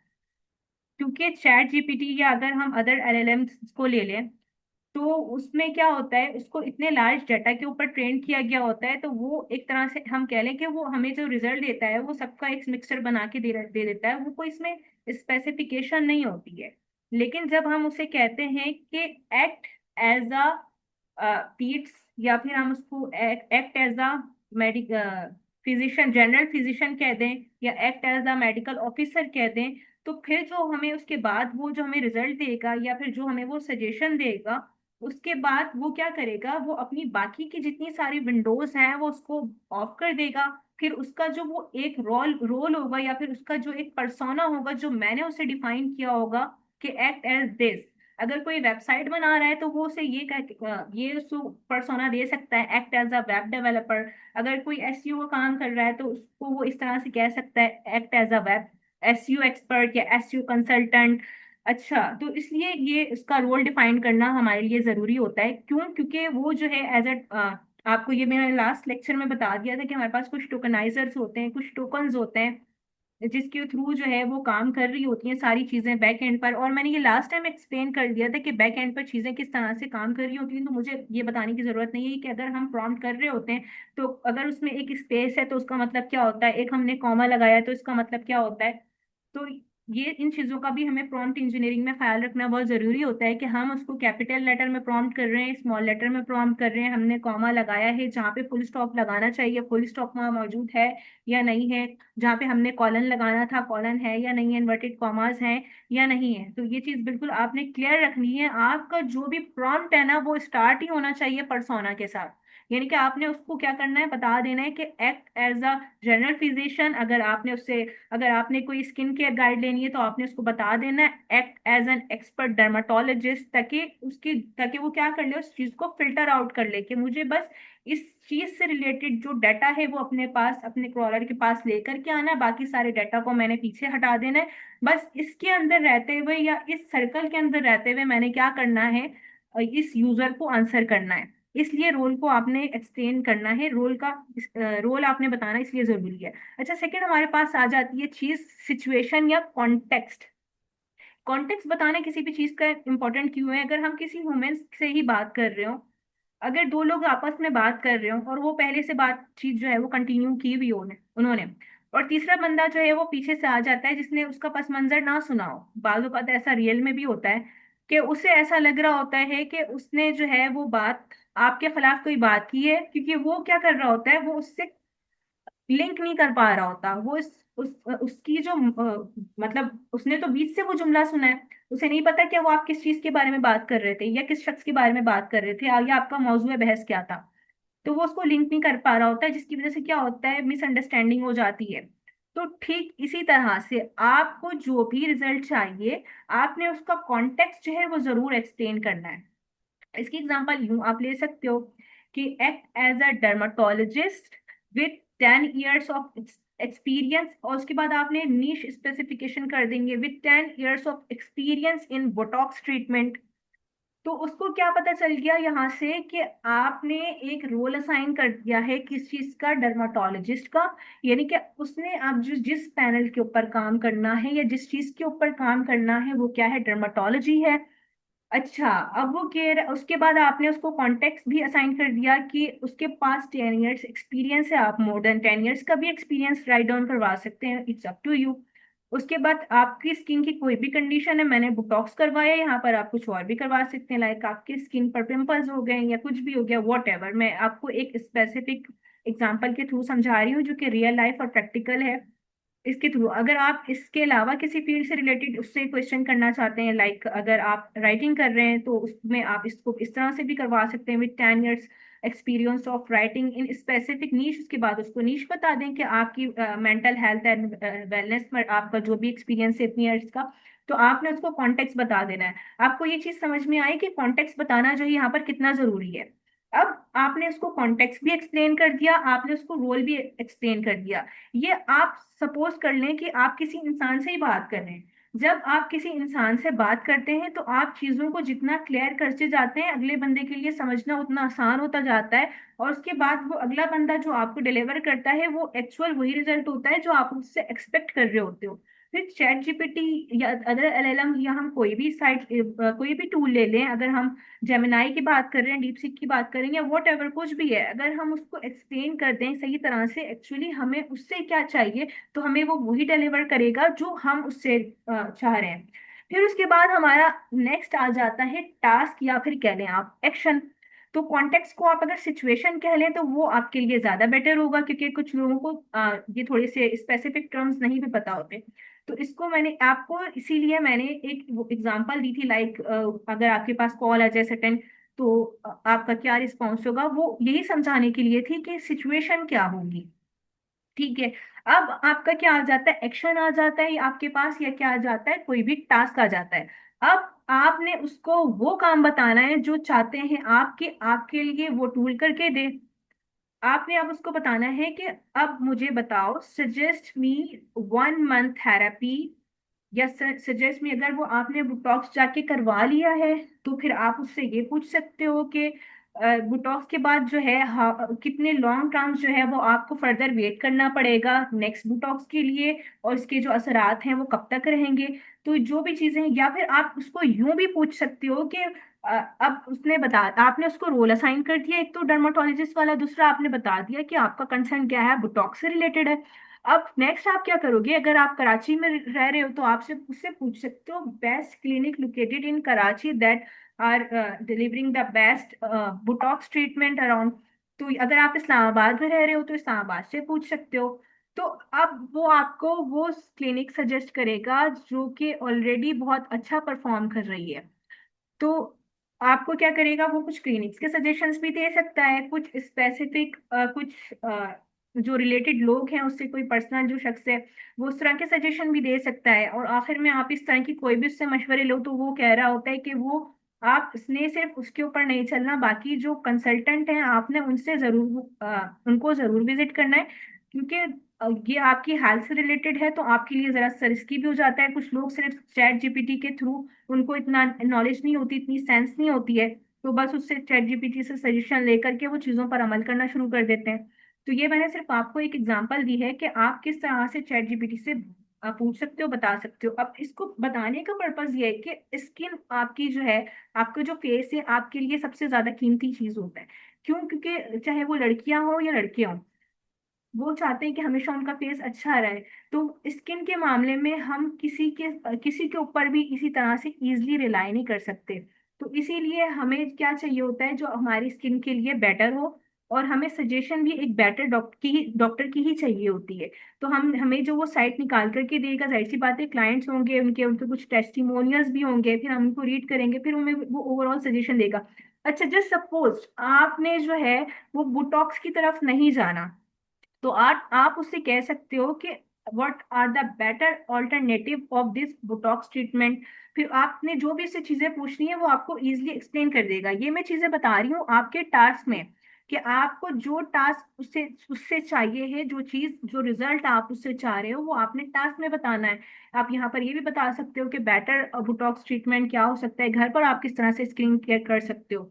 क्योंकि चैट जीपीटी या अगर हम अदर एलएलएम्स को ले लें, तो उसमें क्या होता है, उसको इतने लार्ज डाटा के ऊपर ट्रेन किया गया होता है, तो वो एक तरह से हम कह लें कि वो हमें जो रिजल्ट देता है वो सबका एक मिक्सचर बना के दे देता है, वो कोई इसमें स्पेसिफिकेशन नहीं होती है। लेकिन जब हम उसे कहते हैं कि एक्ट एज अ पीट्स, या फिर हम उसको act as a medic physician, general physician कह दें, या act as a medical officer कह दें, तो फिर जो हमें उसके बाद वो जो हमें रिजल्ट देगा या फिर जो हमें वो सजेशन देगा, उसके बाद वो क्या करेगा, वो अपनी बाकी की जितनी सारी विंडोज हैं वो उसको ऑफ कर देगा। फिर उसका जो वो एक रोल रोल होगा या फिर उसका जो एक पर्सोना होगा जो मैंने उसे डिफाइन किया होगा, कि एक्ट एज दिस। अगर कोई वेबसाइट बना रहा है तो वो उसे ये उसको पर्सोना दे सकता है, act as a web developer. अगर कोई एसईओ का काम कर रहा है तो उसको वो इस तरह से कह सकता है, act as a web SEO expert या एसईओ कंसल्टेंट। अच्छा, तो इसलिए ये इसका रोल डिफाइन करना हमारे लिए जरूरी होता है। क्यों? क्योंकि वो जो है एज अ, आपको ये मैंने लास्ट लेक्चर में बता दिया था कि हमारे पास कुछ टोकनाइजर्स होते हैं, कुछ टोकन्स होते हैं जिसके थ्रू जो है वो काम कर रही होती हैं सारी चीजें बैक एंड पर। और मैंने ये लास्ट टाइम एक्सप्लेन कर दिया था कि बैक एंड पर चीजें किस तरह से काम कर रही होती हैं, तो मुझे ये बताने की जरूरत नहीं है कि अगर हम प्रॉम्प्ट कर रहे होते हैं तो अगर उसमें एक स्पेस है तो उसका मतलब क्या होता है, एक हमने कॉमा लगाया है तो इसका मतलब क्या होता है। तो ये इन चीजों का भी हमें प्रॉम्प्ट इंजीनियरिंग में ख्याल रखना बहुत जरूरी होता है कि हम उसको कैपिटल लेटर में प्रॉम्प्ट कर रहे हैं, स्मॉल लेटर में प्रॉम्प्ट कर रहे हैं, हमने कॉमा लगाया है जहाँ पे फुल स्टॉप लगाना चाहिए, फुल स्टॉप वहाँ मौजूद है या नहीं है, जहाँ पे हमने कॉलन लगाना था कॉलन है या नहीं है, इन्वर्टेड कॉमास हैं या नहीं है। तो ये चीज बिल्कुल आपने क्लियर रखनी है। आपका जो भी प्रॉम्प्ट है ना वो स्टार्ट ही होना चाहिए पर्सोना के साथ। यानी कि आपने उसको क्या करना है, बता देना है कि act as a general physician. अगर आपने कोई स्किन केयर गाइड लेनी है तो आपने उसको बता देना है act as an expert dermatologist, ताकि वो क्या कर ले, उस चीज को फिल्टर आउट कर ले कि मुझे बस इस चीज से रिलेटेड जो डाटा है वो अपने पास, अपने क्रॉलर के पास लेकर के आना है, बाकी सारे डाटा को मैंने पीछे हटा देना है। बस इसके अंदर रहते हुए या इस सर्कल के अंदर रहते हुए मैंने क्या करना है, इस यूजर को आंसर करना है। इसलिए रोल को आपने एक्सप्लेन करना है, रोल आपने बताना इसलिए जरूरी है। अच्छा, सेकंड हमारे पास आ जाती है चीज सिचुएशन या कॉन्टेक्स्ट। कॉन्टेक्स्ट बताना किसी भी चीज का इंपॉर्टेंट क्यों है। अगर हम किसी ह्यूमन से ही बात कर रहे हो, अगर दो लोग आपस में बात कर रहे हो और वो पहले से बातचीत जो है वो कंटिन्यू की हुई हो उन्होंने, और तीसरा बंदा जो है वो पीछे से आ जाता है जिसने उसका पस मंजर ना सुना हो, बाज़ औक़ात ऐसा रियल में भी होता है कि उसे ऐसा लग रहा होता है कि उसने जो है वो बात आपके खिलाफ कोई बात की है, क्योंकि वो क्या कर रहा होता है, वो उससे लिंक नहीं कर पा रहा होता। वो उसकी जो मतलब उसने तो बीच से वो जुमला सुना है, उसे नहीं पता कि वो आप किस चीज के बारे में बात कर रहे थे या किस शख्स के बारे में बात कर रहे थे, आगे आपका मौजूद बहस क्या था। तो वो उसको लिंक नहीं कर पा रहा होता है, जिसकी वजह से क्या होता है, मिसअंडरस्टैंडिंग हो जाती है। तो ठीक इसी तरह से आपको जो भी रिजल्ट चाहिए, आपने उसका कॉन्टेक्स्ट जो है वो जरूर एक्सप्लेन करना है। इसकी एग्जांपल यूं आप ले सकते हो कि act as a dermatologist with 10 years of experience, और उसके बाद आपने नीश स्पेसिफिकेशन कर देंगे with 10 years of experience in Botox treatment. तो उसको क्या पता चल गया यहाँ से कि आपने एक रोल असाइन कर दिया है किस चीज का, डर्माटोलॉजिस्ट का। यानी कि उसने आप जिस पैनल के ऊपर काम करना है या जिस चीज के ऊपर काम करना है वो क्या है, डर्माटोलॉजी है। अच्छा, अब वो कह रहा, उसके बाद आपने उसको कॉन्टेक्स्ट भी असाइन कर दिया कि उसके पास 10 years एक्सपीरियंस है। आप मोर देन 10 years का भी एक्सपीरियंस राइट डाउन करवा सकते हैं, इट्स अप टू यू। उसके बाद आपकी स्किन की कोई भी कंडीशन है, मैंने बोटॉक्स करवाया, यहाँ पर आप कुछ और भी करवा सकते हैं, लाइक आपकी स्किन पर पिंपल्स हो गए या कुछ भी हो गया, वॉट एवर। मैं आपको एक स्पेसिफिक एग्जाम्पल के थ्रू समझा रही हूँ जो कि रियल लाइफ और प्रैक्टिकल है। इसके थ्रू अगर आप इसके अलावा किसी फील्ड से रिलेटेड उससे क्वेश्चन करना चाहते हैं, लाइक अगर आप राइटिंग कर रहे हैं तो उसमें आप इसको इस तरह से भी करवा सकते हैं with 10 years experience of writing in specific नीश। उसके बाद उसको नीश बता दें कि आपकी मेंटल हेल्थ एंड वेलनेस में आपका जो भी एक्सपीरियंस है इतनी ईयर्स का, तो आपने उसको कॉन्टेक्स्ट बता देना है। आपको ये चीज समझ में आई कि कॉन्टेक्स्ट बताना जो है यहाँ पर कितना जरूरी है। अब आपने उसको कॉन्टेक्स्ट भी एक्सप्लेन कर दिया, आपने उसको रोल भी एक्सप्लेन कर दिया। ये आप सपोज कर लें कि आप किसी इंसान से ही बात कर रहे हैं। जब आप किसी इंसान से बात करते हैं तो आप चीजों को जितना क्लियर करते जाते हैं, अगले बंदे के लिए समझना उतना आसान होता जाता है, और उसके बाद वो अगला बंदा जो आपको डिलीवर करता है वो एक्चुअल वही रिजल्ट होता है जो आप उससे एक्सपेक्ट कर रहे होते हो। फिर चैट जीपीटी या अदर एलएलएम या हम कोई भी साइट कोई भी टूल ले लें, अगर हम जेमिनाई की बात कर रहे हैं, डीप सीक की बात करेंगे, वॉट एवर कुछ भी है, अगर हम उसको एक्सप्लेन कर दें सही तरह से एक्चुअली हमें उससे क्या चाहिए, तो हमें वो वही डिलीवर करेगा जो हम उससे चाह रहे हैं। फिर उसके बाद हमारा नेक्स्ट आ जाता है टास्क, या फिर कह लें आप एक्शन। तो कॉन्टेक्स्ट को आप अगर सिचुएशन कह लें तो वो आपके लिए ज्यादा बेटर होगा, क्योंकि कुछ लोगों को ये थोड़े से स्पेसिफिक टर्म्स नहीं भी पता होते। तो इसको मैंने आपको इसीलिए मैंने एक एग्जांपल दी थी, लाइक अगर आपके पास कॉल आ जाए सेकंड, तो आपका क्या रिस्पॉन्स होगा, वो यही समझाने के लिए थी कि सिचुएशन क्या होगी। ठीक है। अब आपका क्या आ जाता है, एक्शन आ जाता है आपके पास, या क्या आ जाता है, कोई भी टास्क आ जाता है। अब आपने उसको वो काम बताना है जो चाहते हैं आपके आपके लिए वो टूल करके दे। आपने अब उसको बताना है कि अब मुझे बताओ, सजेस्ट मी 1 मंथ थेरेपी, या सजेस्ट मी, अगर वो आपने बुटॉक्स जाके करवा लिया है तो फिर आप उससे ये पूछ सकते हो कि बुटॉक्स के बाद जो है कितने लॉन्ग टर्म्स जो है वो आपको फर्दर वेट करना पड़ेगा नेक्स्ट बुटॉक्स के लिए, और इसके जो असरात हैं वो कब तक रहेंगे। तो जो भी चीजें हैं, या फिर आप उसको यूं भी पूछ सकते हो कि अब उसने बता, आपने उसको रोल असाइन कर दिया एक तो डर्माटोलॉजिस्ट वाला, दूसरा आपने बता दिया कि आपका कंसर्न क्या है, बुटॉक्स से रिलेटेड है। अब नेक्स्ट आप क्या करोगे, अगर आप कराची में रह रहे हो तो आपसे उससे पूछ सकते हो best clinic located in Karachi that are delivering the best Botox treatment around. तो अगर आप इस्लामाबाद में रह रहे हो तो इस्लामाबाद से पूछ सकते हो। तो अब वो आपको वो क्लिनिक सजेस्ट करेगा जो कि ऑलरेडी बहुत अच्छा परफॉर्म कर रही है। तो आपको क्या करेगा, वो कुछ क्लिनिक्स के सजेशंस भी दे सकता है, कुछ स्पेसिफिक कुछ जो रिलेटेड लोग हैं उससे कोई पर्सनल जो शख्स है वो उस तरह के सजेशन भी दे सकता है। और आखिर में आप इस तरह की कोई भी उससे मशवरे लो तो वो कह रहा होता है कि वो आप इसने सिर्फ उसके ऊपर नहीं चलना, बाकी जो कंसल्टेंट हैं आपने उनसे जरूर उनको जरूर विजिट करना है, क्योंकि ये आपकी हेल्थ से रिलेटेड है तो आपके लिए जरा सा रिस्की भी हो जाता है। कुछ लोग सिर्फ चैट जीपीटी के थ्रू, उनको इतना नॉलेज नहीं होती, इतनी सेंस नहीं होती है, तो बस उससे चैट जीपीटी से सजेशन लेकर के वो चीज़ों पर अमल करना शुरू कर देते हैं। तो ये मैंने सिर्फ आपको एक एग्जांपल दी है कि आप किस तरह से चैट जीपीटी से पूछ सकते हो, बता सकते हो। अब इसको बताने का पर्पज ये है कि स्किन आपकी जो है, आपका जो फेस है आपके लिए सबसे ज्यादा कीमती चीज होता है। क्यों? क्योंकि चाहे वो लड़कियां हो या लड़के हों, वो चाहते हैं कि हमेशा उनका फेस अच्छा रहे। तो स्किन के मामले में हम किसी के ऊपर भी इसी तरह से इजीली रिलाई नहीं कर सकते। तो इसीलिए हमें क्या चाहिए होता है, जो हमारी स्किन के लिए बेटर हो, और हमें सजेशन भी एक बेटर डॉक्टर की ही चाहिए होती है। तो हमें जो वो साइट निकाल करके देगा, जाहिर सी बात है क्लाइंट्स होंगे, उनके उनके कुछ टेस्टिमोनियल्स भी होंगे, फिर हम उनको रीड करेंगे, फिर हमें वो ओवरऑल सजेशन देगा। अच्छा, जस्ट सपोज आपने जो है वो बुटॉक्स की तरफ नहीं जाना, तो आप उससे कह सकते हो कि what are the better alternative of this Botox treatment. फिर आपने जो भी इससे चीजें पूछनी है वो आपको इजीली एक्सप्लेन कर देगा। ये मैं चीजें बता रही हूँ आपके टास्क में, कि आपको जो टास्क उससे उससे चाहिए है, जो चीज जो रिजल्ट आप उससे चाह रहे हो वो आपने टास्क में बताना है। आप यहाँ पर ये भी बता सकते हो कि बेटर बोटॉक्स ट्रीटमेंट क्या हो सकता है, घर पर आप किस तरह से स्किन केयर कर सकते हो।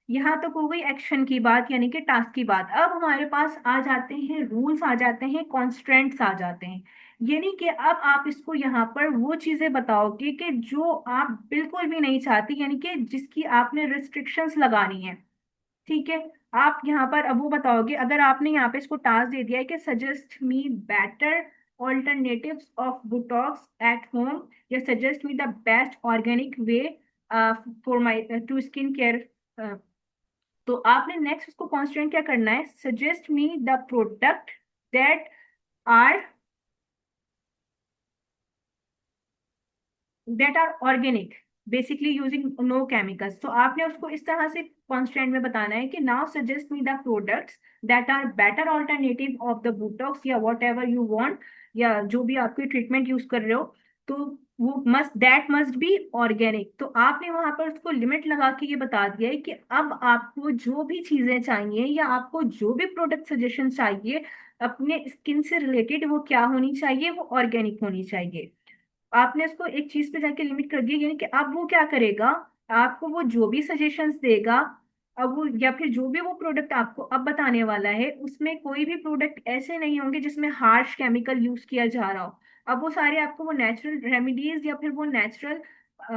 यहाँ तक हो गई एक्शन की बात, यानी कि टास्क की बात। अब हमारे पास आ जाते हैं रूल्स, आ जाते हैं कॉन्स्ट्रेंट्स आ जाते हैं। यानी कि अब आप इसको यहाँ पर वो चीजें बताओगे कि जो आप बिल्कुल भी नहीं चाहती, यानी कि जिसकी आपने रिस्ट्रिक्शंस लगानी है। ठीक है, आप यहाँ पर अब वो बताओगे, अगर आपने यहाँ पे इसको टास्क दे दिया है कि suggest me better alternatives of Botox at home, या suggest me the best organic way for my two skin care, तो आपने नेक्स्ट उसको कॉन्स्टेंट क्या करना है, suggest me the product that are organic, basically using no chemicals. तो आपने उसको इस तरह से कॉन्स्टेंट में बताना है कि now suggest me the products that are better alternative of the Botox, या वॉट एवर यू वांट, या जो भी आपकी ट्रीटमेंट यूज कर रहे हो। तो वो मस्ट बी ऑर्गेनिक। तो आपने वहां पर उसको लिमिट लगा के ये बता दिया है कि अब आपको जो भी चीजें चाहिए या आपको जो भी प्रोडक्ट सजेशन चाहिए अपने स्किन से रिलेटेड, वो क्या होनी चाहिए, वो ऑर्गेनिक होनी चाहिए। आपने उसको एक चीज पे जाके लिमिट कर दिया, यानी कि अब वो क्या करेगा, आपको वो जो भी सजेशंस देगा, अब वो या फिर जो भी वो प्रोडक्ट आपको अब बताने वाला है, उसमें कोई भी प्रोडक्ट ऐसे नहीं होंगे जिसमें हार्श केमिकल यूज किया जा रहा हो। अब वो सारे आपको वो नेचुरल रेमेडीज या फिर वो नेचुरल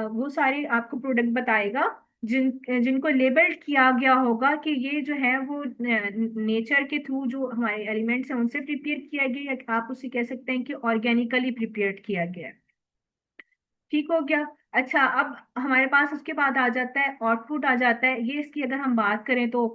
वो सारे आपको प्रोडक्ट बताएगा जिनको लेबल्ड किया गया होगा कि ये जो है वो नेचर के थ्रू जो हमारे एलिमेंट्स हैं उनसे प्रिपेयर किया गया, या आप उसे कह सकते हैं कि ऑर्गेनिकली प्रिपेयर किया गया है। ठीक हो गया। अच्छा, अब हमारे पास उसके बाद आ जाता है आउटपुट आ जाता है। ये इसकी अगर हम बात करें तो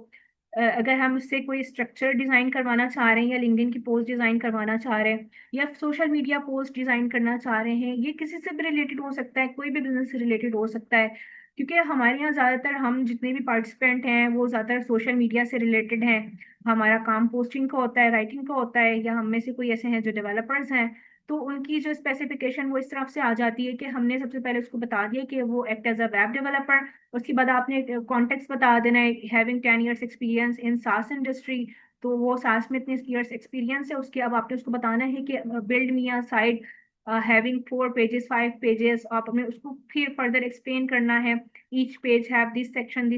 अगर हम उससे कोई स्ट्रक्चर डिजाइन करवाना चाह रहे हैं, या लिंक्डइन की पोस्ट डिजाइन करवाना चाह रहे हैं, या सोशल मीडिया पोस्ट डिजाइन करना चाह रहे हैं, ये किसी से भी रिलेटेड हो सकता है, कोई भी बिजनेस से रिलेटेड हो सकता है। क्योंकि हमारे यहाँ ज्यादातर हम जितने भी पार्टिसिपेंट हैं वो ज्यादातर सोशल मीडिया से रिलेटेड हैं। हमारा काम पोस्टिंग का होता है, राइटिंग का होता है, या हम में से कोई ऐसे हैं जो डेवलपर्स हैं। तो उनकी जो स्पेसिफिकेशन वो इस तरफ से आ जाती है कि हमने सबसे पहले उसको बता दिया कि वो act as a web developer. उसके बाद आपने कॉन्टेक्स्ट बता देना है, हैविंग 10 years एक्सपीरियंस इन सास इंडस्ट्री। तो वो सास में इतने ईयर्स एक्सपीरियंस है, उसके अब आपने उसको बताना है कि बिल्ड मी अ साइट हैविंग 4 pages 5 pages। आप हमें उसको फिर फर्दर एक्सप्लेन करना है, each page have this section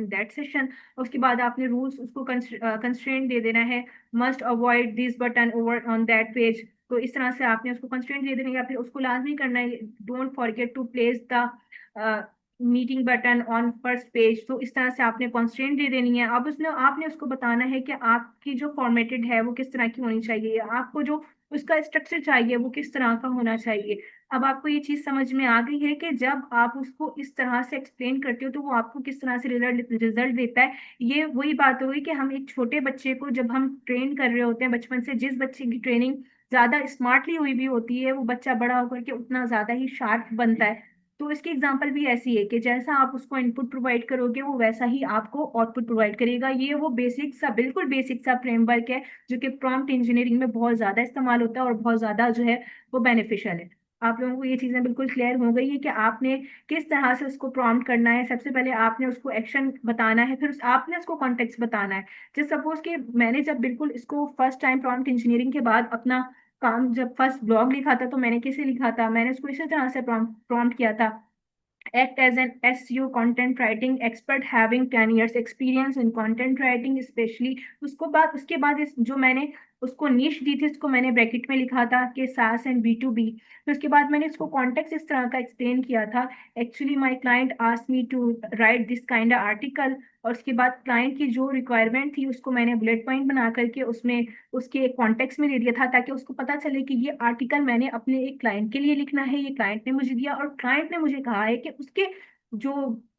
that section. उसके बाद आपने रूल्स उसको कंस्ट्रेंट दे देना है, must avoid this button over on that page. तो इस तरह से आपने उसको कंस्ट्रेंट दे देना है, या फिर उसको लाजमी करना है don't forget to place the meeting button on first page. तो इस तरह से आपने कंस्ट्रेंट दे देनी है। अब उसने आपने उसको बताना है कि आपकी जो फॉर्मेटेड है वो किस तरह की होनी चाहिए, आपको जो उसका स्ट्रक्चर चाहिए वो किस तरह का होना चाहिए। अब आपको ये चीज समझ में आ गई है कि जब आप उसको इस तरह से एक्सप्लेन करते हो तो वो आपको किस तरह से रिजल्ट देता है। ये वही बात होगी कि हम एक छोटे बच्चे को जब हम ट्रेन कर रहे होते हैं बचपन से, जिस बच्चे की ट्रेनिंग ज्यादा स्मार्टली हुई भी होती है वो बच्चा बड़ा होकर के उतना ज्यादा ही शार्प बनता है। तो इसकी एग्जांपल भी ऐसी है कि जैसा आप उसको इनपुट प्रोवाइड करोगे वो वैसा ही आपको आउटपुट प्रोवाइड करेगा। ये वो बेसिक सा, बिल्कुल बेसिक सा फ्रेमवर्क है जो कि प्रॉम्प्ट इंजीनियरिंग में बहुत ज्यादा इस्तेमाल होता है और बहुत ज्यादा जो है वो बेनिफिशियल है। आप लोगों को ये चीजें बिल्कुल क्लियर हो गई है कि आपने किस तरह से उसको प्रॉम्प्ट करना है। सबसे पहले आपने उसको एक्शन बताना है, फिर आपने उसको कॉन्टेक्स्ट बताना है। जैसे सपोज कि मैंने जब बिल्कुल इसको फर्स्ट टाइम प्रॉम्प्ट इंजीनियरिंग के बाद अपना काम जब फर्स्ट ब्लॉग लिखा था तो मैंने कैसे लिखा था, मैंने उसको इसी तरह से प्रॉम्प्ट किया था, act as an SEO content writing expert having 10 years experience in content writing especially। उसके बाद जो मैंने उसको नीश दी थी उसको मैंने ब्रैकेट में लिखा था कि सास एंड B2B। फिर उसके बाद मैंने इसको कॉन्टेक्स्ट इस तरह का एक्सप्लेन किया था, actually my client asked me to write this kind article. और उसके बाद क्लाइंट की जो रिक्वायरमेंट थी उसको मैंने बुलेट पॉइंट बना करके उसमें उसके कॉन्टेक्स्ट में दे दिया था, ताकि उसको पता चले कि ये आर्टिकल मैंने अपने एक क्लाइंट के लिए लिखना है, ये क्लाइंट ने मुझे दिया और क्लाइंट ने मुझे कहा है कि उसके जो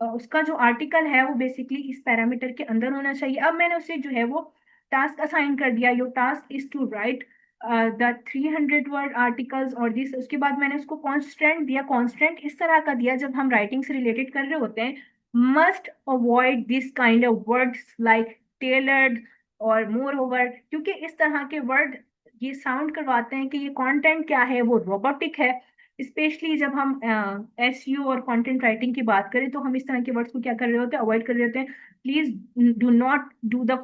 उसका जो आर्टिकल है वो बेसिकली इस पैरामीटर के अंदर होना चाहिए। अब मैंने उसे जो है वो टास्क असाइन कर दिया, your task is to write the 300 word articles और दिस। उसके बाद मैंने उसको कॉन्स्टेंट दिया, कॉन्स्टेंट इस तरह का दिया जब हम राइटिंग से रिलेटेड कर रहे होते हैं, must avoid this kind of words like tailored और मोर ओवर, क्योंकि इस तरह के वर्ड ये साउंड करवाते हैं कि ये कंटेंट क्या है वो रोबोटिक है। स्पेशली जब हम SEO और कंटेंट राइटिंग की बात करें तो हम इस तरह के वर्ड्स को क्या कर रहे होते हैं, अवॉइड कर रहे होते हैं। Please do not do the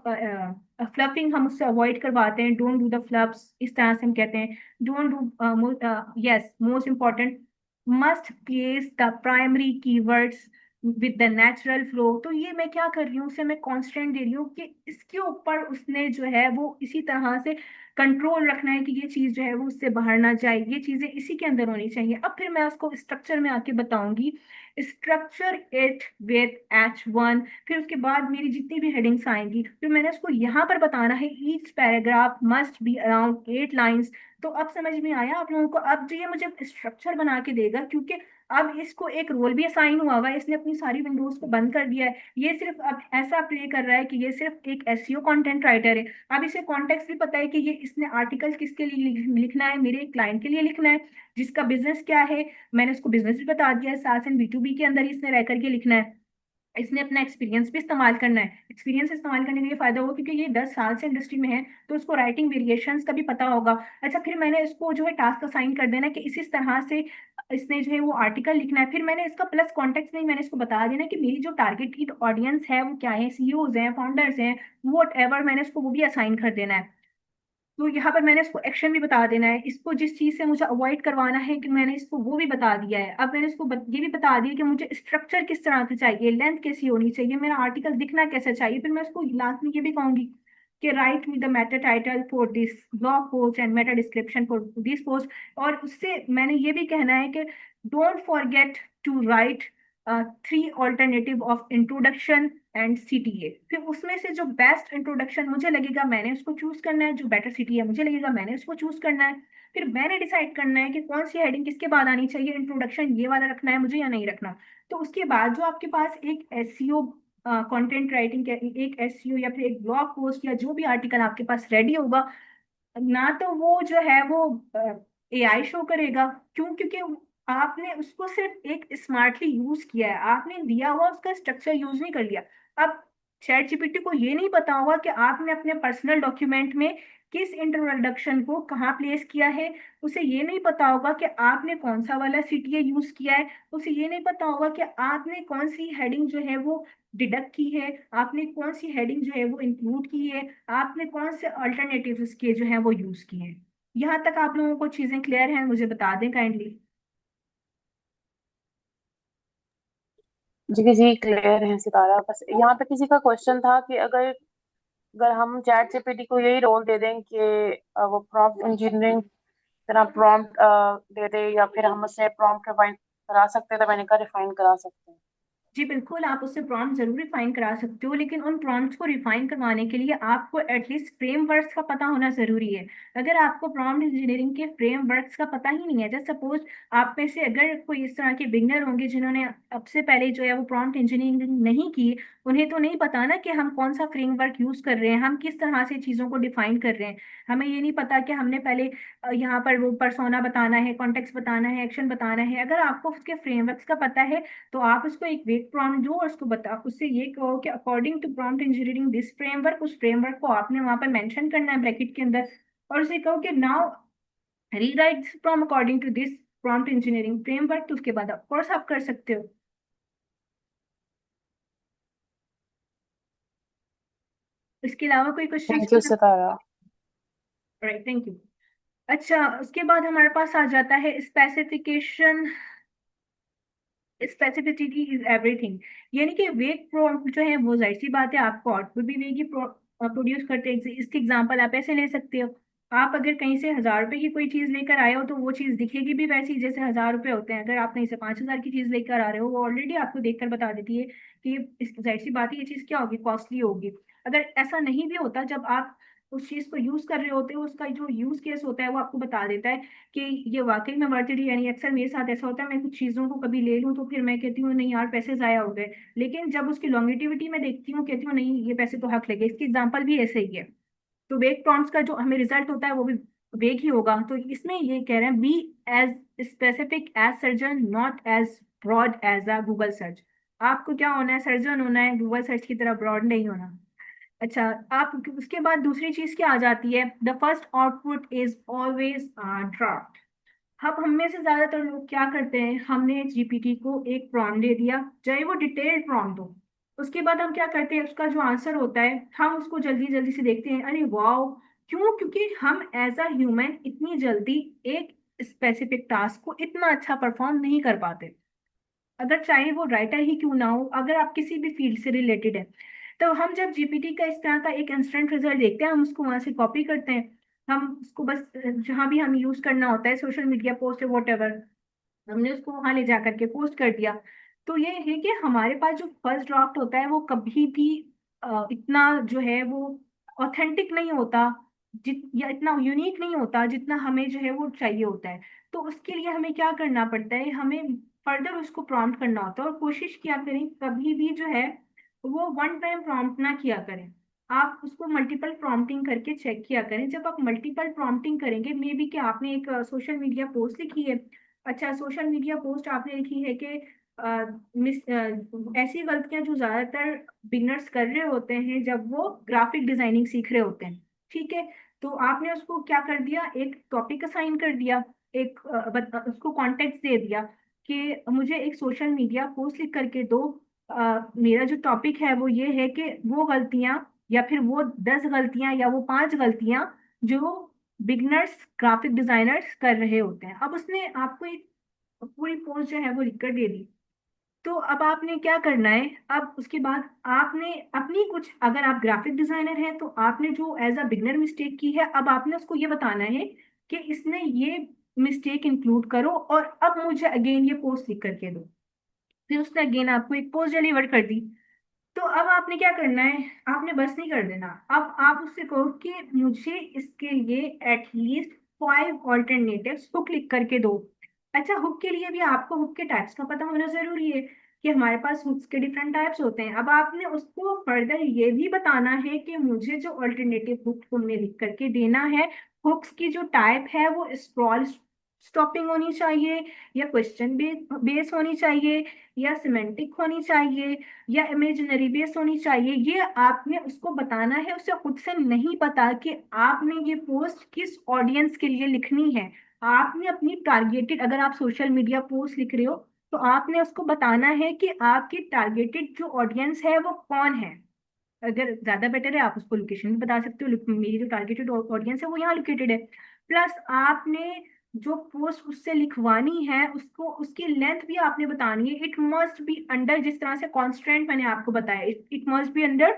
fluffing, हम उससे अवॉइड करवाते हैं, डोंट डू द फ्लप्स इस तरह से हम कहते हैं। Don't do, yes most important, must place the primary keywords with the natural flow. तो ये मैं क्या कर रही हूँ, उसे मैं कॉन्स्टेंट दे रही हूँ कि इसके ऊपर उसने जो है वो इसी तरह से कंट्रोल रखना है कि ये चीज जो है वो उससे बाहर ना जाए, ये चीजें इसी के अंदर होनी चाहिए। अब फिर मैं उसको स्ट्रक्चर में आके बताऊंगी, स्ट्रक्चर इट विद H1। फिर उसके बाद मेरी जितनी भी हेडिंग्स आएंगी फिर मैंने उसको यहाँ पर बताना है, each paragraph must be around 8 lines. तो अब समझ में आया आप लोगों को, अब जो ये मुझे स्ट्रक्चर बना के देगा, क्योंकि अब इसको एक रोल भी असाइन हुआ हुआ है, इसने अपनी सारी विंडोज को बंद कर दिया है, ये सिर्फ अब ऐसा प्ले कर रहा है कि ये सिर्फ एक SEO कंटेंट राइटर है। अब इसे कॉन्टेक्स्ट भी पता है कि ये इसने आर्टिकल किसके लिए लिखना है, मेरे क्लाइंट के लिए लिखना है जिसका बिजनेस क्या है। मैंने उसको बिजनेस भी बता दिया है, सास एंड B2B के अंदर ही इसने रह करके लिखना है। इसने अपना एक्सपीरियंस भी इस्तेमाल करना है। एक्सपीरियंस इस्तेमाल करने का ये फायदा होगा क्योंकि ये 10 साल से इंडस्ट्री में है तो उसको राइटिंग वेरिएशंस का भी पता होगा। अच्छा, फिर मैंने इसको जो है टास्क असाइन कर देना कि इसी तरह से इसने जो है वो आर्टिकल लिखना है। फिर मैंने इसका प्लस कॉन्टेक्स्ट में मैंने इसको बता देना कि मेरी जो टारगेटेड ऑडियंस है वो क्या है, CEOs हैं, फाउंडर्स हैं, वॉट एवर, मैंने इसको वो भी असाइन कर देना है। तो यहाँ पर मैंने इसको एक्शन भी बता देना है, इसको जिस चीज से मुझे अवॉइड करवाना है कि मैंने इसको वो भी बता दिया है। अब मैंने इसको ये भी बता दिया कि मुझे स्ट्रक्चर किस तरह का चाहिए, लेंथ कैसी होनी चाहिए, मेरा आर्टिकल दिखना कैसा चाहिए। फिर मैं इसको लास्ट में ये भी कहूंगी कि write me the meta title for this blog post and meta description for this post. और उससे मैंने ये भी कहना है कि don't forget to write 3 alternative of introduction and CTA। फिर उसमें से जो बेस्ट इंट्रोडक्शन मुझे लगेगा मैंने उसको चूज करना है, जो बेटर CTA मुझे लगेगा मैंने उसको चूज करना है। फिर मैंने डिसाइड करना है कि कौन सी हेडिंग किसके बाद आनी चाहिए, इंट्रोडक्शन ये वाला रखना है मुझे या नहीं रखना। तो उसके बाद जो आपके पास एक SEO कंटेंट राइटिंग, एक SEO या फिर एक ब्लॉग पोस्ट या जो भी आर्टिकल आपके पास रेडी होगा, ना तो वो जो है वो AI शो करेगा। क्यों? क्योंकि आपने उसको सिर्फ एक स्मार्टली यूज किया है, आपने दिया हुआ उसका स्ट्रक्चर यूज नहीं कर लिया। अब चैट जीपीटी को ये नहीं पता होगा कि आपने अपने पर्सनल डॉक्यूमेंट में किस इंट्रोडक्शन को कहाँ प्लेस किया है। उसे ये नहीं पता होगा कि आपने कौन सा वाला सीटीए यूज किया है। उसे ये नहीं पता होगा कि आपने कौन सी हेडिंग जो है वो डिडक्ट की है, आपने कौन सी हेडिंग जो है वो इंक्लूड की है, आपने कौन से अल्टरनेटिव उसके जो है वो यूज किए हैं। यहाँ तक आप लोगों को चीजें क्लियर हैं? मुझे बता दें काइंडली। जी जी क्लियर है सितारा। बस यहाँ पे किसी का क्वेश्चन था कि अगर अगर हम चैट जीपीटी को यही रोल दे दें कि वो प्रॉम्प्ट इंजीनियरिंग तरह प्रॉम्प्ट दे दे, या फिर हम उससे प्रॉम्प्ट रिफाइन करा सकते हैं, तो मैंने कहा रिफाइन करा सकते हैं। जी बिल्कुल, आप उससे प्रॉम्प्ट जरूर रिफाइन करा सकते हो, लेकिन उन प्रॉम्प्ट्स को रिफाइन करवाने के लिए आपको एटलीस्ट फ्रेमवर्क्स का पता होना जरूरी है। अगर आपको प्रॉम्प्ट इंजीनियरिंग के फ्रेमवर्क्स का पता ही नहीं है, जैसे सपोज आप में से अगर कोई इस तरह के बिगनर होंगे जिन्होंने अब से पहले जो है वो प्रॉम्प्ट इंजीनियरिंग नहीं की, उन्हें तो नहीं पता ना कि हम कौन सा फ्रेमवर्क यूज कर रहे हैं, हम किस तरह से चीजों को डिफाइन कर रहे हैं। हमें ये नहीं पता कि हमने पहले यहाँ पर वो पर्सोना बताना है, कॉन्टेक्स्ट बताना है, एक्शन बताना है। अगर आपको उसके फ्रेमवर्क्स का पता है तो आप उसको एक वेग प्रॉम्प्ट दो और उसको बता, उससे ये कहो कि according to prompt engineering this framework, उस फ्रेमवर्क को आपने वहां पर मेंशन करना है ब्रैकेट के अंदर, और उसे कहो कि now rewrite this from according to this prompt engineering framework. तो उसके बाद ऑफ कोर्स आप कर सकते हो। इसके अलावा कोई questions? Thank you Sitara. Right, thank you. अच्छा, उसके बाद हमारे पास आ जाता है स्पेसिफिकेशन। Specificity is everything. यानी कि वेग प्रॉम्प्ट जो है वो जाहिर सी बात है आपको आउटपुट भी वेग ही प्रोड्यूस करते हैं। इसके एग्जांपल आप ऐसे ले सकते हो, आप अगर कहीं से 1000 रुपए की कोई चीज लेकर आए हो तो वो चीज दिखेगी भी वैसी जैसे 1000 रुपए होते हैं। अगर आप कहीं से 5000 की चीज लेकर आ रहे हो, वो ऑलरेडी आपको देखकर बता देती है कि जाहिर सी बात है ये चीज क्या होगी, कॉस्टली होगी। अगर ऐसा नहीं भी होता, जब आप उस चीज को यूज कर रहे होते हो, उसका जो यूज केस होता है वो आपको बता देता है कि ये वाकई में वर्थ इट। यानी अक्सर मेरे साथ ऐसा होता है, मैं कुछ चीजों को कभी ले लूं तो फिर मैं कहती हूँ नहीं यार पैसे जाया हो गए, लेकिन जब उसकी लॉन्गिटिविटी में देखती हूँ कहती हूँ नहीं ये पैसे तो हक लगे। इसकी एग्जांपल भी ऐसे ही है। तो वेग प्रॉम्प्ट्स का जो हमें रिजल्ट होता है वो भी वेग ही होगा। तो इसमें ये कह रहे हैं be as specific as surgeon, not as broad as a Google search. आपको क्या होना है, सर्जन होना है, गूगल सर्च की तरह ब्रॉड नहीं होना। अच्छा, आप उसके बाद दूसरी चीज क्या आ जाती है, the first output is always draft. अब हम में से ज्यादातर लोग क्या करते हैं, हमने जीपीटी को एक प्रॉम्प्ट दे दिया, चाहे वो डिटेल्ड प्रॉम्प्ट हो, उसके बाद हम क्या करते हैं, उसका जो आंसर होता है हम उसको जल्दी जल्दी से देखते हैं, अरे वाह। क्यों? क्योंकि हम एज अ ह्यूमन इतनी जल्दी एक स्पेसिफिक टास्क को इतना अच्छा परफॉर्म नहीं कर पाते, अगर चाहे वो राइटर ही क्यों ना हो, अगर आप किसी भी फील्ड से रिलेटेड है। तो हम जब जीपीटी का इस तरह का एक इंस्टेंट रिजल्ट देखते हैं, हम उसको वहां से कॉपी करते हैं, हम उसको बस जहां भी हमें यूज करना होता है, सोशल मीडिया पोस्ट है वॉट एवर, हमने उसको वहां ले जा करके पोस्ट कर दिया। तो ये है कि हमारे पास जो फर्स्ट ड्राफ्ट होता है वो कभी भी इतना जो है वो ऑथेंटिक नहीं होता, जित या इतना यूनिक नहीं होता जितना हमें जो है वो चाहिए होता है। तो उसके लिए हमें क्या करना पड़ता है, हमें फर्दर उसको प्रॉम्प्ट करना होता है, और कोशिश किया करें कभी भी जो है वो वन टाइम प्रॉम्प्ट ना किया करें, आप उसको मल्टीपल प्रॉम्प्टिंग करके चेक किया करें। जब आप मल्टीपल प्रॉम्प्टिंग करेंगे, मे बी कि आपने एक सोशल मीडिया पोस्ट लिखी है, अच्छा सोशल मीडिया पोस्ट आपने लिखी है कि ऐसी गलतियां जो ज्यादातर बिगनर्स कर रहे होते हैं जब वो ग्राफिक डिजाइनिंग सीख रहे होते हैं, ठीक है। तो आपने उसको क्या कर दिया, एक टॉपिक असाइन कर दिया, एक उसको कॉन्टेक्स्ट दे दिया कि मुझे एक सोशल मीडिया पोस्ट लिख करके दो, मेरा जो टॉपिक है वो ये है कि वो गलतियां या फिर वो 10 गलतियां या वो 5 गलतियां जो बिगनर्स ग्राफिक डिजाइनर्स कर रहे होते हैं। अब उसने आपको एक पूरी पोस्ट जो है वो लिख कर दे दी। तो अब आपने क्या करना है, अब उसके बाद आपने अपनी कुछ, अगर आप ग्राफिक डिजाइनर हैं तो आपने जो एज अ बिगनर मिस्टेक की है, अब आपने उसको ये बताना है कि इसने ये मिस्टेक इंक्लूड करो और अब मुझे अगेन ये पोस्ट लिख करके दो। फिर उसने अगेन आपको एक पोस्ट डिलीवर कर दी। तो अब आपने क्या करना है, आपने बस नहीं कर देना, अब आप उससे कहो कि मुझे इसके लिए एटलीस्ट 5 ऑल्टरनेटिव्स हुक लिख करके दो। अच्छा, हुक के लिए भी आपको हुक के टाइप्स का पता होना जरूरी है कि हमारे पास हुक्स के डिफरेंट टाइप्स होते हैं। अब आपने उसको फर्दर ये भी बताना है कि मुझे जो ऑल्टरनेटिव हुक तुमने लिख करके देना है, हुक्स की जो टाइप है वो स्क्रॉल स्टॉपिंग होनी चाहिए, या क्वेश्चन बेस होनी चाहिए, या सिमेंटिक होनी चाहिए, या इमेजिनरी बेस होनी चाहिए, ये आपने उसको बताना है। उसे खुद से नहीं पता कि आपने ये पोस्ट किस ऑडियंस के लिए लिखनी है। आपने अपनी टारगेटेड, अगर आप सोशल मीडिया पोस्ट लिख रहे हो तो आपने उसको बताना है कि आपकी टारगेटेड जो ऑडियंस है वो कौन है। अगर ज्यादा बेटर है आप उसको लोकेशन भी बता सकते हो, मेरी जो टारगेटेड ऑडियंस है वो यहाँ लोकेटेड है। प्लस आपने जो पोस्ट उससे लिखवानी है उसको, उसकी लेंथ भी आपने बतानी है। इट मस्ट बी अंडर, जिस तरह से कॉन्स्टेंट मैंने आपको बताया, इट मस्ट बी अंडर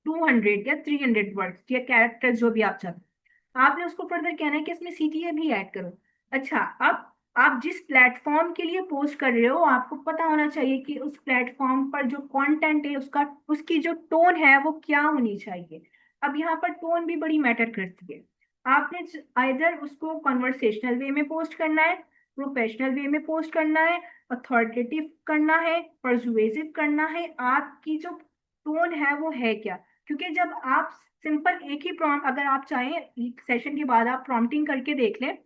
200 या 300 वर्ड्स या कैरेक्टर्स, जो भी आप चाहते हो। आपने उसको फर्दर कहना है कि इसमें सीटीए भी ऐड करो। अच्छा, अब आप जिस प्लेटफॉर्म के लिए पोस्ट कर रहे हो आपको पता होना चाहिए कि उस प्लेटफॉर्म पर जो कंटेंट है उसका, उसकी जो टोन है वो क्या होनी चाहिए। अब यहाँ पर टोन भी बड़ी मैटर करती है। आपने आइदर उसको कन्वर्सेशनल वे में पोस्ट करना है, प्रोफेशनल वे में पोस्ट करना है, अथॉरिटेटिव करना है, परसुएसिव करना है, आपकी जो टोन है वो है क्या। क्योंकि जब आप सिंपल एक ही प्रॉम्प्ट, अगर आप चाहें सेशन के बाद आप प्रॉम्प्टिंग करके देख लें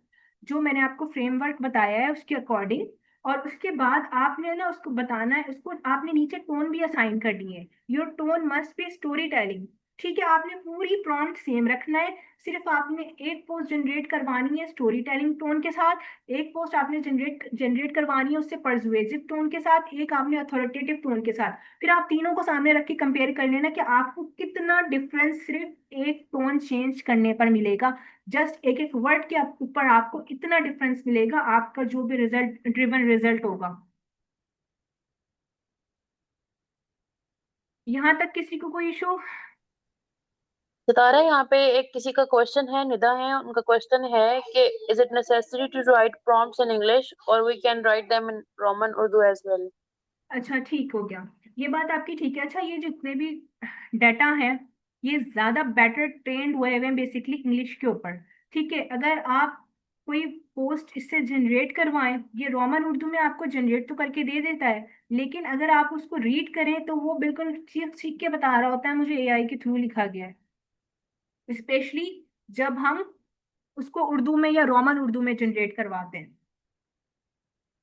जो मैंने आपको फ्रेमवर्क बताया है उसके अकॉर्डिंग, और उसके बाद आपने ना उसको बताना है, उसको आपने नीचे टोन भी असाइन करनी है। Your tone must be story telling. ठीक है, आपने पूरी प्रॉम्प्ट सेम रखना है, सिर्फ आपने एक पोस्ट जनरेट करवानी है स्टोरी टेलिंग टोन के साथ, एक पोस्ट आपने जनरेट जनरेट करवानी है उससे परसुएसिव टोन के साथ, एक आपने अथॉरिटेटिव टोन के साथ। फिर आप तीनों को सामने रख के कंपेयर कर लेना कि आपको कितना डिफरेंस सिर्फ एक टोन चेंज करने पर मिलेगा। जस्ट एक एक वर्ड के ऊपर आपको इतना डिफरेंस मिलेगा, आपका जो भी रिजल्ट ड्रिवन रिजल्ट होगा। यहाँ तक किसी को कोई इशू? सितारा, यहाँ पे एक किसी का क्वेश्चन है, निदा है, उनका क्वेश्चन है कि is it necessary to write prompts in English or we can write them in Roman Urdu as well? अच्छा, ठीक हो गया, ये बात आपकी ठीक है। अच्छा, ये जितने भी डाटा है ये ज्यादा बेटर ट्रेंड हुए हुए हैं बेसिकली इंग्लिश के ऊपर। ठीक है, अगर आप कोई पोस्ट इससे जनरेट करवाएं, ये रोमन उर्दू में आपको जनरेट तो करके दे देता है, लेकिन अगर आप उसको रीड करें तो वो बिल्कुल सीख सीख के बता रहा होता है मुझे एआई के थ्रू लिखा गया है। स्पेशली जब हम उसको उर्दू में या रोमन उर्दू में जनरेट करवाते हैं।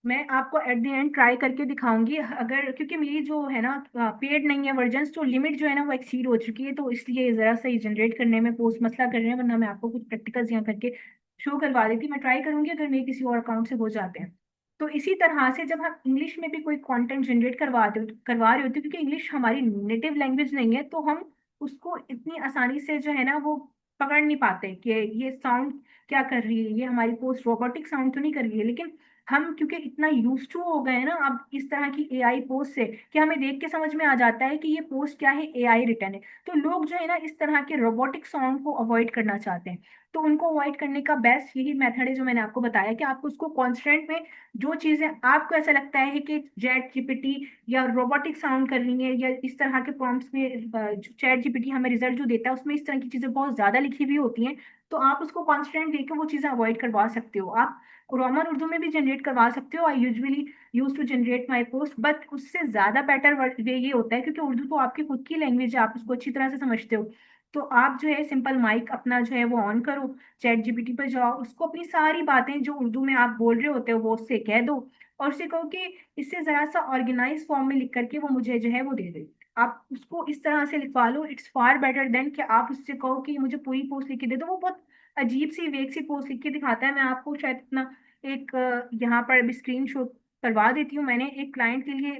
मैं आपको एट द एंड ट्राई करके दिखाऊंगी, अगर, क्योंकि मेरी जो है ना पेड नहीं है वर्जन, तो लिमिट जो है ना वो एक्सीड हो चुकी है, तो इसलिए जरा सा ही जनरेट करने में पोस्ट मसला कर रहे हैं, वरना मैं आपको कुछ प्रैक्टिकल्स यहाँ करके शो करवा देती। मैं ट्राई करूंगी अगर मेरे किसी और अकाउंट से हो जाते हैं। तो इसी तरह से जब हम इंग्लिश में भी कोई कंटेंट जनरेट करवा रहे होते हैं, क्योंकि इंग्लिश हमारी नेटिव लैंग्वेज नहीं है, तो हम उसको इतनी आसानी से जो है ना वो पकड़ नहीं पाते कि ये साउंड क्या कर रही है, ये हमारी पोस्ट रोबोटिक साउंड तो नहीं कर रही है। लेकिन हम क्योंकि इतना यूज टू हो गए हैं ना अब इस तरह की एआई पोस्ट से, कि हमें देख के समझ में आ जाता है कि ये पोस्ट क्या है, एआई रिटर्न है। तो लोग जो है ना इस तरह के रोबोटिक साउंड को अवॉइड करना चाहते हैं। तो उनको अवॉइड करने का बेस्ट यही मेथड है जो मैंने आपको बताया, कि आपको उसको कॉन्स्टेंट में जो चीजें आपको ऐसा लगता है कि चैट जीपीटी या रोबोटिक साउंड कर रही है, या इस तरह के प्रॉम्प्ट्स में चैट जीपीटी हमें रिजल्ट जो देता है उसमें इस तरह की चीजें बहुत ज्यादा लिखी हुई होती हैं, तो आप उसको कॉन्स्टेंट देकर वो चीजें अवॉइड करवा सकते हो। आप रोमन उर्दू में भी जनरेट करवा सकते हो। I usually use to generate my post, but उससे ज्यादा बेटर वे ये होता है, क्योंकि उर्दू तो आपकी खुद की लैंग्वेज है, आप उसको अच्छी तरह से समझते हो। तो आप जो है सिंपल माइक अपना जो है वो ऑन करो, चैट जीपीटी पर जाओ, उसको अपनी सारी बातें जो उर्दू में आप बोल रहे होते हो वो उससे कह दो, और उससे कहो कि इससे जरा सा ऑर्गेनाइज फॉर्म में लिख करके वो मुझे जो है वो दे दे। आप उसको इस तरह से लिखवा लो, इट्स फार बेटर देन कि आप उससे कहो कि मुझे पूरी पोस्ट लिख के दे दो। वो बहुत अजीब सी वेग सी पोस्ट लिख के दिखाता है। मैं आपको शायद अपना एक यहाँ पर अभी स्क्रीन शॉट करवा देती हूँ। मैंने एक क्लाइंट के लिए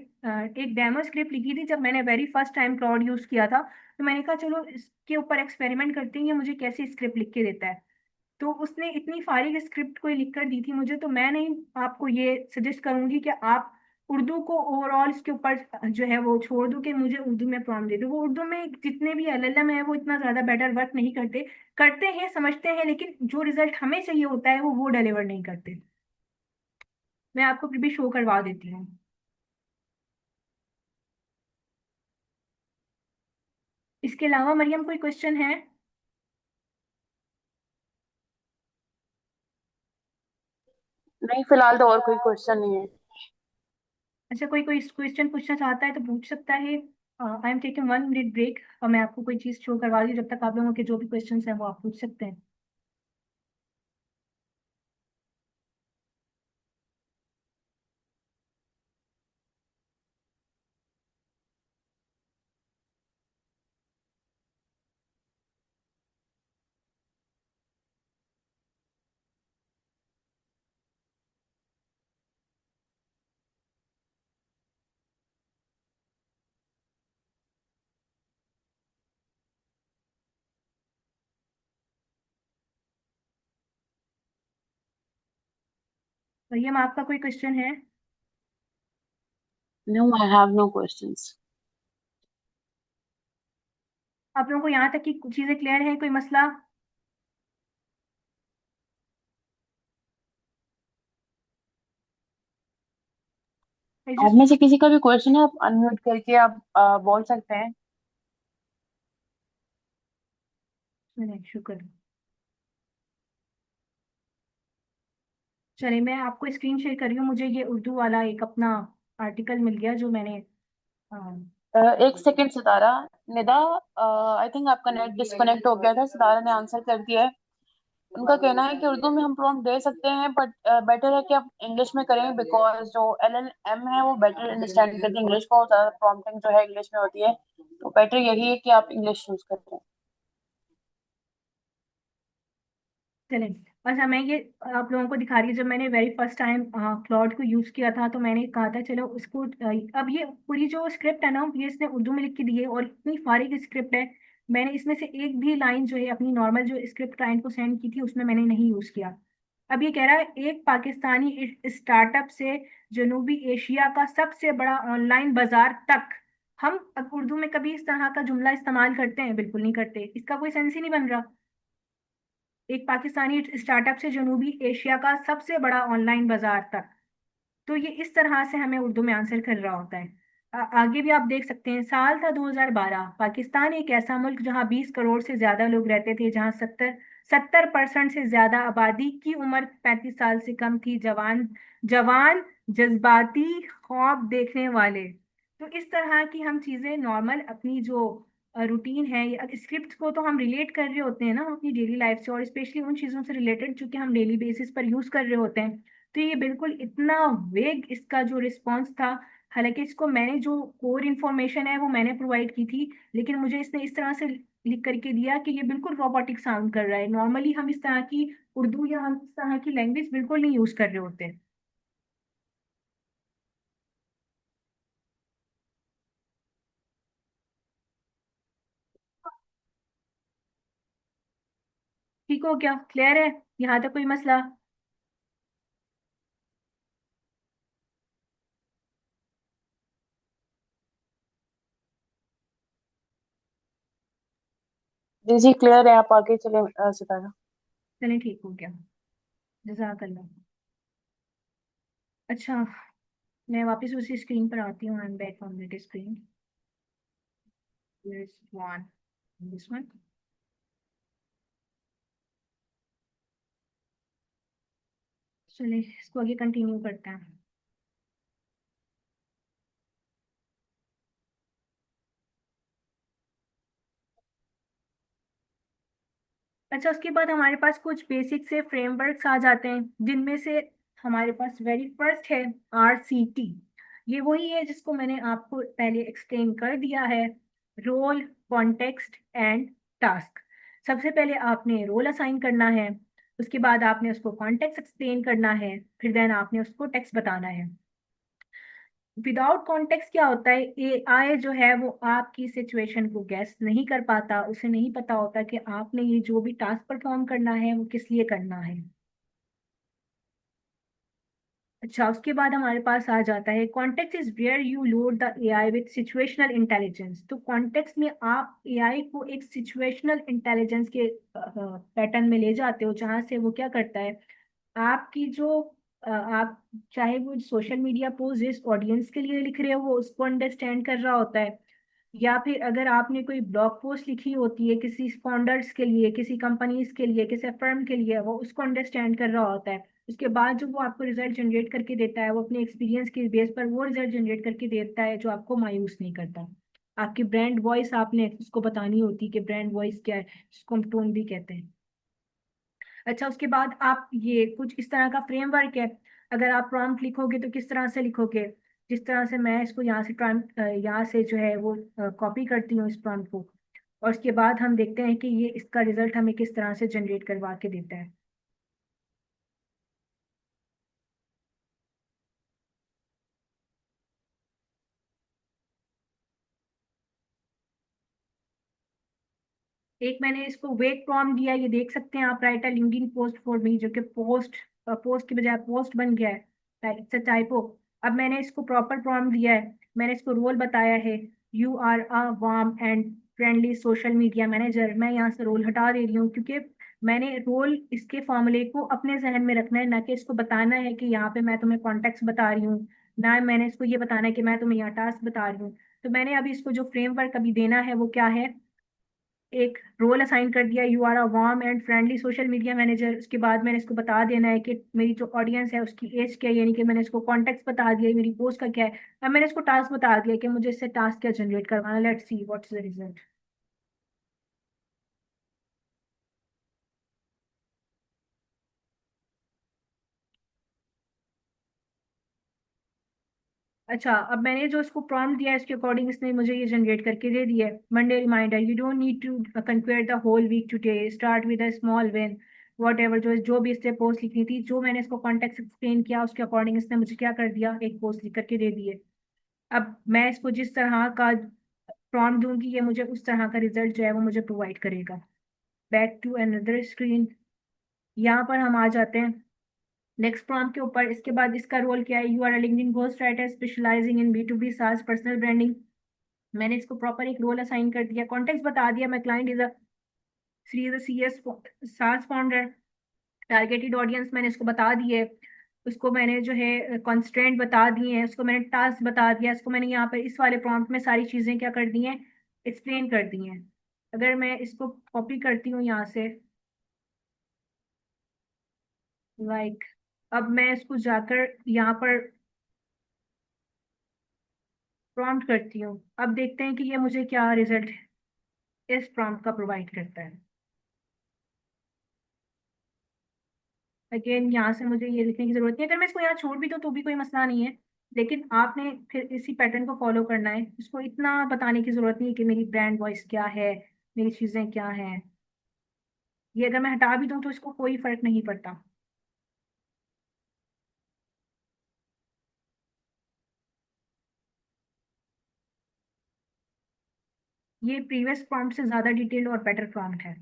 एक डेमो स्क्रिप्ट लिखी थी जब मैंने very first time cloud use किया था। तो मैंने कहा चलो इसके ऊपर एक्सपेरिमेंट करते हैं, ये मुझे कैसे स्क्रिप्ट लिख के देता है। तो उसने इतनी फारिग स्क्रिप्ट कोई लिख कर दी थी मुझे। तो मैं नहीं, आपको ये सजेस्ट करूंगी कि आप उर्दू को ओवरऑल इसके ऊपर जो है वो छोड़ दो कि मुझे उर्दू में प्रॉम्प्ट दे दो। वो उर्दू में जितने भी एलएलएम है वो इतना ज्यादा बेटर वर्क नहीं करते, करते हैं समझते हैं, लेकिन जो रिजल्ट हमें चाहिए होता है वो डिलीवर नहीं करते। मैं आपको फिर भी शो करवा देती हूँ। इसके अलावा मरियम कोई क्वेश्चन है? नहीं, फिलहाल तो और कोई क्वेश्चन नहीं है। अच्छा, कोई कोई क्वेश्चन पूछना चाहता है तो पूछ सकता है। I am taking 1 minute break, और मैं आपको कोई चीज शो करवा दी, जब तक आप लोगों के जो भी क्वेश्चन हैं वो आप पूछ सकते हैं। मरियम, आपका कोई क्वेश्चन है? No, I have no questions. आप लोगों को यहाँ तक की चीजें क्लियर है? कोई मसला? आई आप जस्ट, में से किसी का भी क्वेश्चन है, आप अनम्यूट करके आप बोल सकते हैं। शुक्र। चलिए, मैं आपको स्क्रीन शेयर कर रही हूँ। मुझे ये उर्दू वाला एक अपना आर्टिकल मिल गया जो मैंने एक second Sitara. Nida, I think आपका नेट डिस्कनेक्ट हो गया था। सितारा ने आंसर कर दिया है। उनका कहना है कि उर्दू में हम प्रॉम्प्ट दे सकते हैं, बट बेटर है कि आप इंग्लिश में करें, बिकॉज जो LLM है वो बेटर अंडरस्टैंड करती है इंग्लिश को। ज़्यादा प्रॉम्प्टिंग जो है इंग्लिश में होती है, तो बेटर यही है कि आप इंग्लिश यूज करें। चलें। अच्छा, मैं ये आप लोगों को दिखा रही हूँ। जब मैंने वेरी फर्स्ट टाइम क्लाउड को यूज किया था तो मैंने कहा था चलो इसको अब ये पूरी जो स्क्रिप्ट है ना, ये इसने उर्दू में लिख के दी है और इतनी फारिग स्क्रिप्ट है। मैंने इसमें से एक भी लाइन जो है अपनी नॉर्मल जो स्क्रिप्ट क्लाइंट को सेंड की थी उसमें मैंने नहीं यूज किया। अब ये कह रहा है एक पाकिस्तानी स्टार्टअप से जनूबी एशिया का सबसे बड़ा ऑनलाइन बाजार तक। हम अब उर्दू में कभी इस तरह का जुमला इस्तेमाल करते हैं? बिल्कुल नहीं करते। इसका कोई सेंस ही नहीं बन रहा। एक पाकिस्तानी स्टार्टअप से जनूबी एशिया का सबसे बड़ा ऑनलाइन बाजार तक। तो ये इस तरह से हमें उर्दू में आंसर कर रहा होता है। आगे भी आप देख सकते हैं। साल था 2012। पाकिस्तान एक ऐसा मुल्क जहां 20 करोड़ से ज्यादा लोग रहते थे, जहां 70% से ज्यादा आबादी की उम्र 35 साल से कम थी। जवान जवान जज्बाती, ख्वाब देखने वाले। तो इस तरह की हम चीजें नॉर्मल अपनी जो रूटीन है या स्क्रिप्ट को तो हम रिलेट कर रहे होते हैं ना अपनी डेली लाइफ से, और स्पेशली उन चीजों से रिलेटेड जो कि हम डेली बेसिस पर यूज कर रहे होते हैं। तो ये बिल्कुल इतना वेग इसका जो रिस्पॉन्स था। हालांकि इसको मैंने जो कोर इन्फॉर्मेशन है वो मैंने प्रोवाइड की थी, लेकिन मुझे इसने इस तरह से लिख करके दिया कि ये बिल्कुल रोबोटिक साउंड कर रहा है। नॉर्मली हम इस तरह की उर्दू या हम इस तरह की लैंग्वेज बिल्कुल नहीं यूज कर रहे होते। ठीक हो क्या? क्लियर है यहाँ तक? कोई मसला? जी जी, क्लियर है। आप आगे चले सितारा। चलिए, ठीक हो गया। जज़ाकल्लाह। अच्छा, मैं वापस उसी स्क्रीन पर आती हूँ। I am back on that screen. Here's one. This one. चलिए, इसको आगे कंटिन्यू करते हैं। अच्छा, उसके बाद हमारे पास कुछ बेसिक से फ्रेमवर्क्स आ जाते हैं, जिनमें से हमारे पास वेरी फर्स्ट है RCT। ये वही है जिसको मैंने आपको पहले एक्सप्लेन कर दिया है। Role, context and task. सबसे पहले आपने रोल असाइन करना है, उसके बाद आपने उसको कॉन्टेक्स्ट एक्सप्लेन करना है, फिर देन आपने उसको टेक्स्ट बताना है। विदाउट कॉन्टेक्स्ट क्या होता है? AI जो है वो आपकी सिचुएशन को गैस नहीं कर पाता। उसे नहीं पता होता कि आपने ये जो भी टास्क परफॉर्म करना है वो किस लिए करना है। अच्छा, उसके बाद हमारे पास आ जाता है context is where you load the AI with situational intelligence. तो कॉन्टेक्स्ट में आप AI को एक सिचुएशनल इंटेलिजेंस के पैटर्न में ले जाते हो, जहां से वो क्या करता है, आपकी जो आप चाहे वो सोशल मीडिया पोस्ट जिस ऑडियंस के लिए लिख रहे हो वो उसको अंडरस्टैंड कर रहा होता है, या फिर अगर आपने कोई ब्लॉग पोस्ट लिखी होती है किसी फाउंडर्स के लिए, किसी कंपनीज के लिए, किसी फर्म के लिए, वो उसको अंडरस्टैंड कर रहा होता है। उसके बाद जो वो आपको रिजल्ट जनरेट करके देता है वो अपने एक्सपीरियंस के बेस पर वो रिजल्ट जनरेट करके देता है जो आपको मायूस नहीं करता। आपकी ब्रांड वॉइस आपने उसको बतानी होती है कि ब्रांड वॉइस क्या है, जिसको हम टोन भी कहते हैं। अच्छा, उसके बाद आप ये कुछ इस तरह का फ्रेमवर्क है। अगर आप प्रॉम्प्ट लिखोगे तो किस तरह से लिखोगे? जिस तरह से मैं इसको यहाँ से जो है वो कॉपी करती हूँ इस प्रॉम्प्ट को, और उसके बाद हम देखते हैं कि ये इसका रिजल्ट हमें किस तरह से जनरेट करवा के देता है। एक मैंने इसको वेट प्रॉम्प्ट दिया, ये देख सकते हैं आप। Right a LinkedIn post for me, जो कि पोस्ट पोस्ट की बजाय पोस्ट बन गया है, इट्स अ टाइपो। अब मैंने इसको प्रॉपर प्रॉम्प्ट दिया है, मैंने इसको रोल बताया है, you are a warm and friendly social media manager. मैं यहाँ से रोल हटा दे रही हूँ, क्योंकि मैंने रोल इसके फॉर्मूले को अपने जहन में रखना है, ना कि इसको बताना है कि यहाँ पे मैं तुम्हें कॉन्टेक्स्ट बता रही हूँ, ना मैंने इसको ये बताना है कि मैं तुम्हें यहाँ टास्क बता रही हूँ। तो मैंने अभी इसको जो फ्रेमवर्क अभी देना है वो क्या है, एक रोल असाइन कर दिया, you are a warm and friendly social media manager. उसके बाद मैंने इसको बता देना है कि मेरी जो ऑडियंस है उसकी एज क्या है, यानी कि मैंने इसको कॉन्टेक्ट बता दिया, मेरी पोस्ट का क्या है। अब मैंने इसको टास्क बता दिया कि मुझे इससे टास्क क्या जनरेट करवाना, let's see what's the result. अच्छा, अब मैंने जो इसको प्रॉम्प्ट दिया है इसके अकॉर्डिंग इसने मुझे ये जनरेट करके दे दिया है। Monday reminder, you don't need to conquer the whole week today, start with a small win. Whatever, जो भी इससे पोस्ट लिखनी थी, जो मैंने इसको कॉन्टेक्ट एक्सप्लेन किया उसके अकॉर्डिंग इसने मुझे क्या कर दिया, एक पोस्ट लिख करके दे दिए। अब मैं इसको जिस तरह का प्रॉम्प्ट दूंगी ये मुझे उस तरह का रिजल्ट जो है वो मुझे प्रोवाइड करेगा। बैक टू अनदर स्क्रीन, यहाँ पर हम आ जाते हैं नेक्स्ट प्रॉम्प्ट के ऊपर। इसके बाद इसका रोल क्या है, you are LinkedIn ghost writer specializing in B2B SaaS personal branding. मैंने इसको प्रॉपर एक रोल असाइन कर दिया, कॉन्टेक्स्ट बता दिया, मैं client is a C S SaaS founder. Targeted audience मैंने इसको बता दी है, उसको मैंने जो है कंस्ट्रेंट बता दिए हैं, उसको मैंने टास्क बता दिया, इसको मैंने यहाँ पर इस वाले प्रॉम्प्ट में सारी चीजें क्या कर दी हैं, एक्सप्लेन कर दी हैं। अगर मैं इसको कॉपी करती हूँ यहाँ से, लाइक अब मैं इसको जाकर यहाँ पर प्रॉम्प्ट करती हूँ, अब देखते हैं कि ये मुझे क्या रिजल्ट इस प्रॉम्प्ट का प्रोवाइड करता है। अगेन यहाँ से मुझे ये लिखने की जरूरत नहीं है, अगर मैं इसको यहाँ छोड़ भी दूँ तो भी कोई मसला नहीं है, लेकिन आपने फिर इसी पैटर्न को फॉलो करना है। इसको इतना बताने की जरूरत नहीं है कि मेरी ब्रांड वॉइस क्या है, मेरी चीजें क्या हैं। ये अगर मैं हटा भी दूँ तो इसको कोई फर्क नहीं पड़ता। ये प्रीवियस प्रॉम्प्ट से ज्यादा डिटेल्ड और बेटर प्रॉम्प्ट है।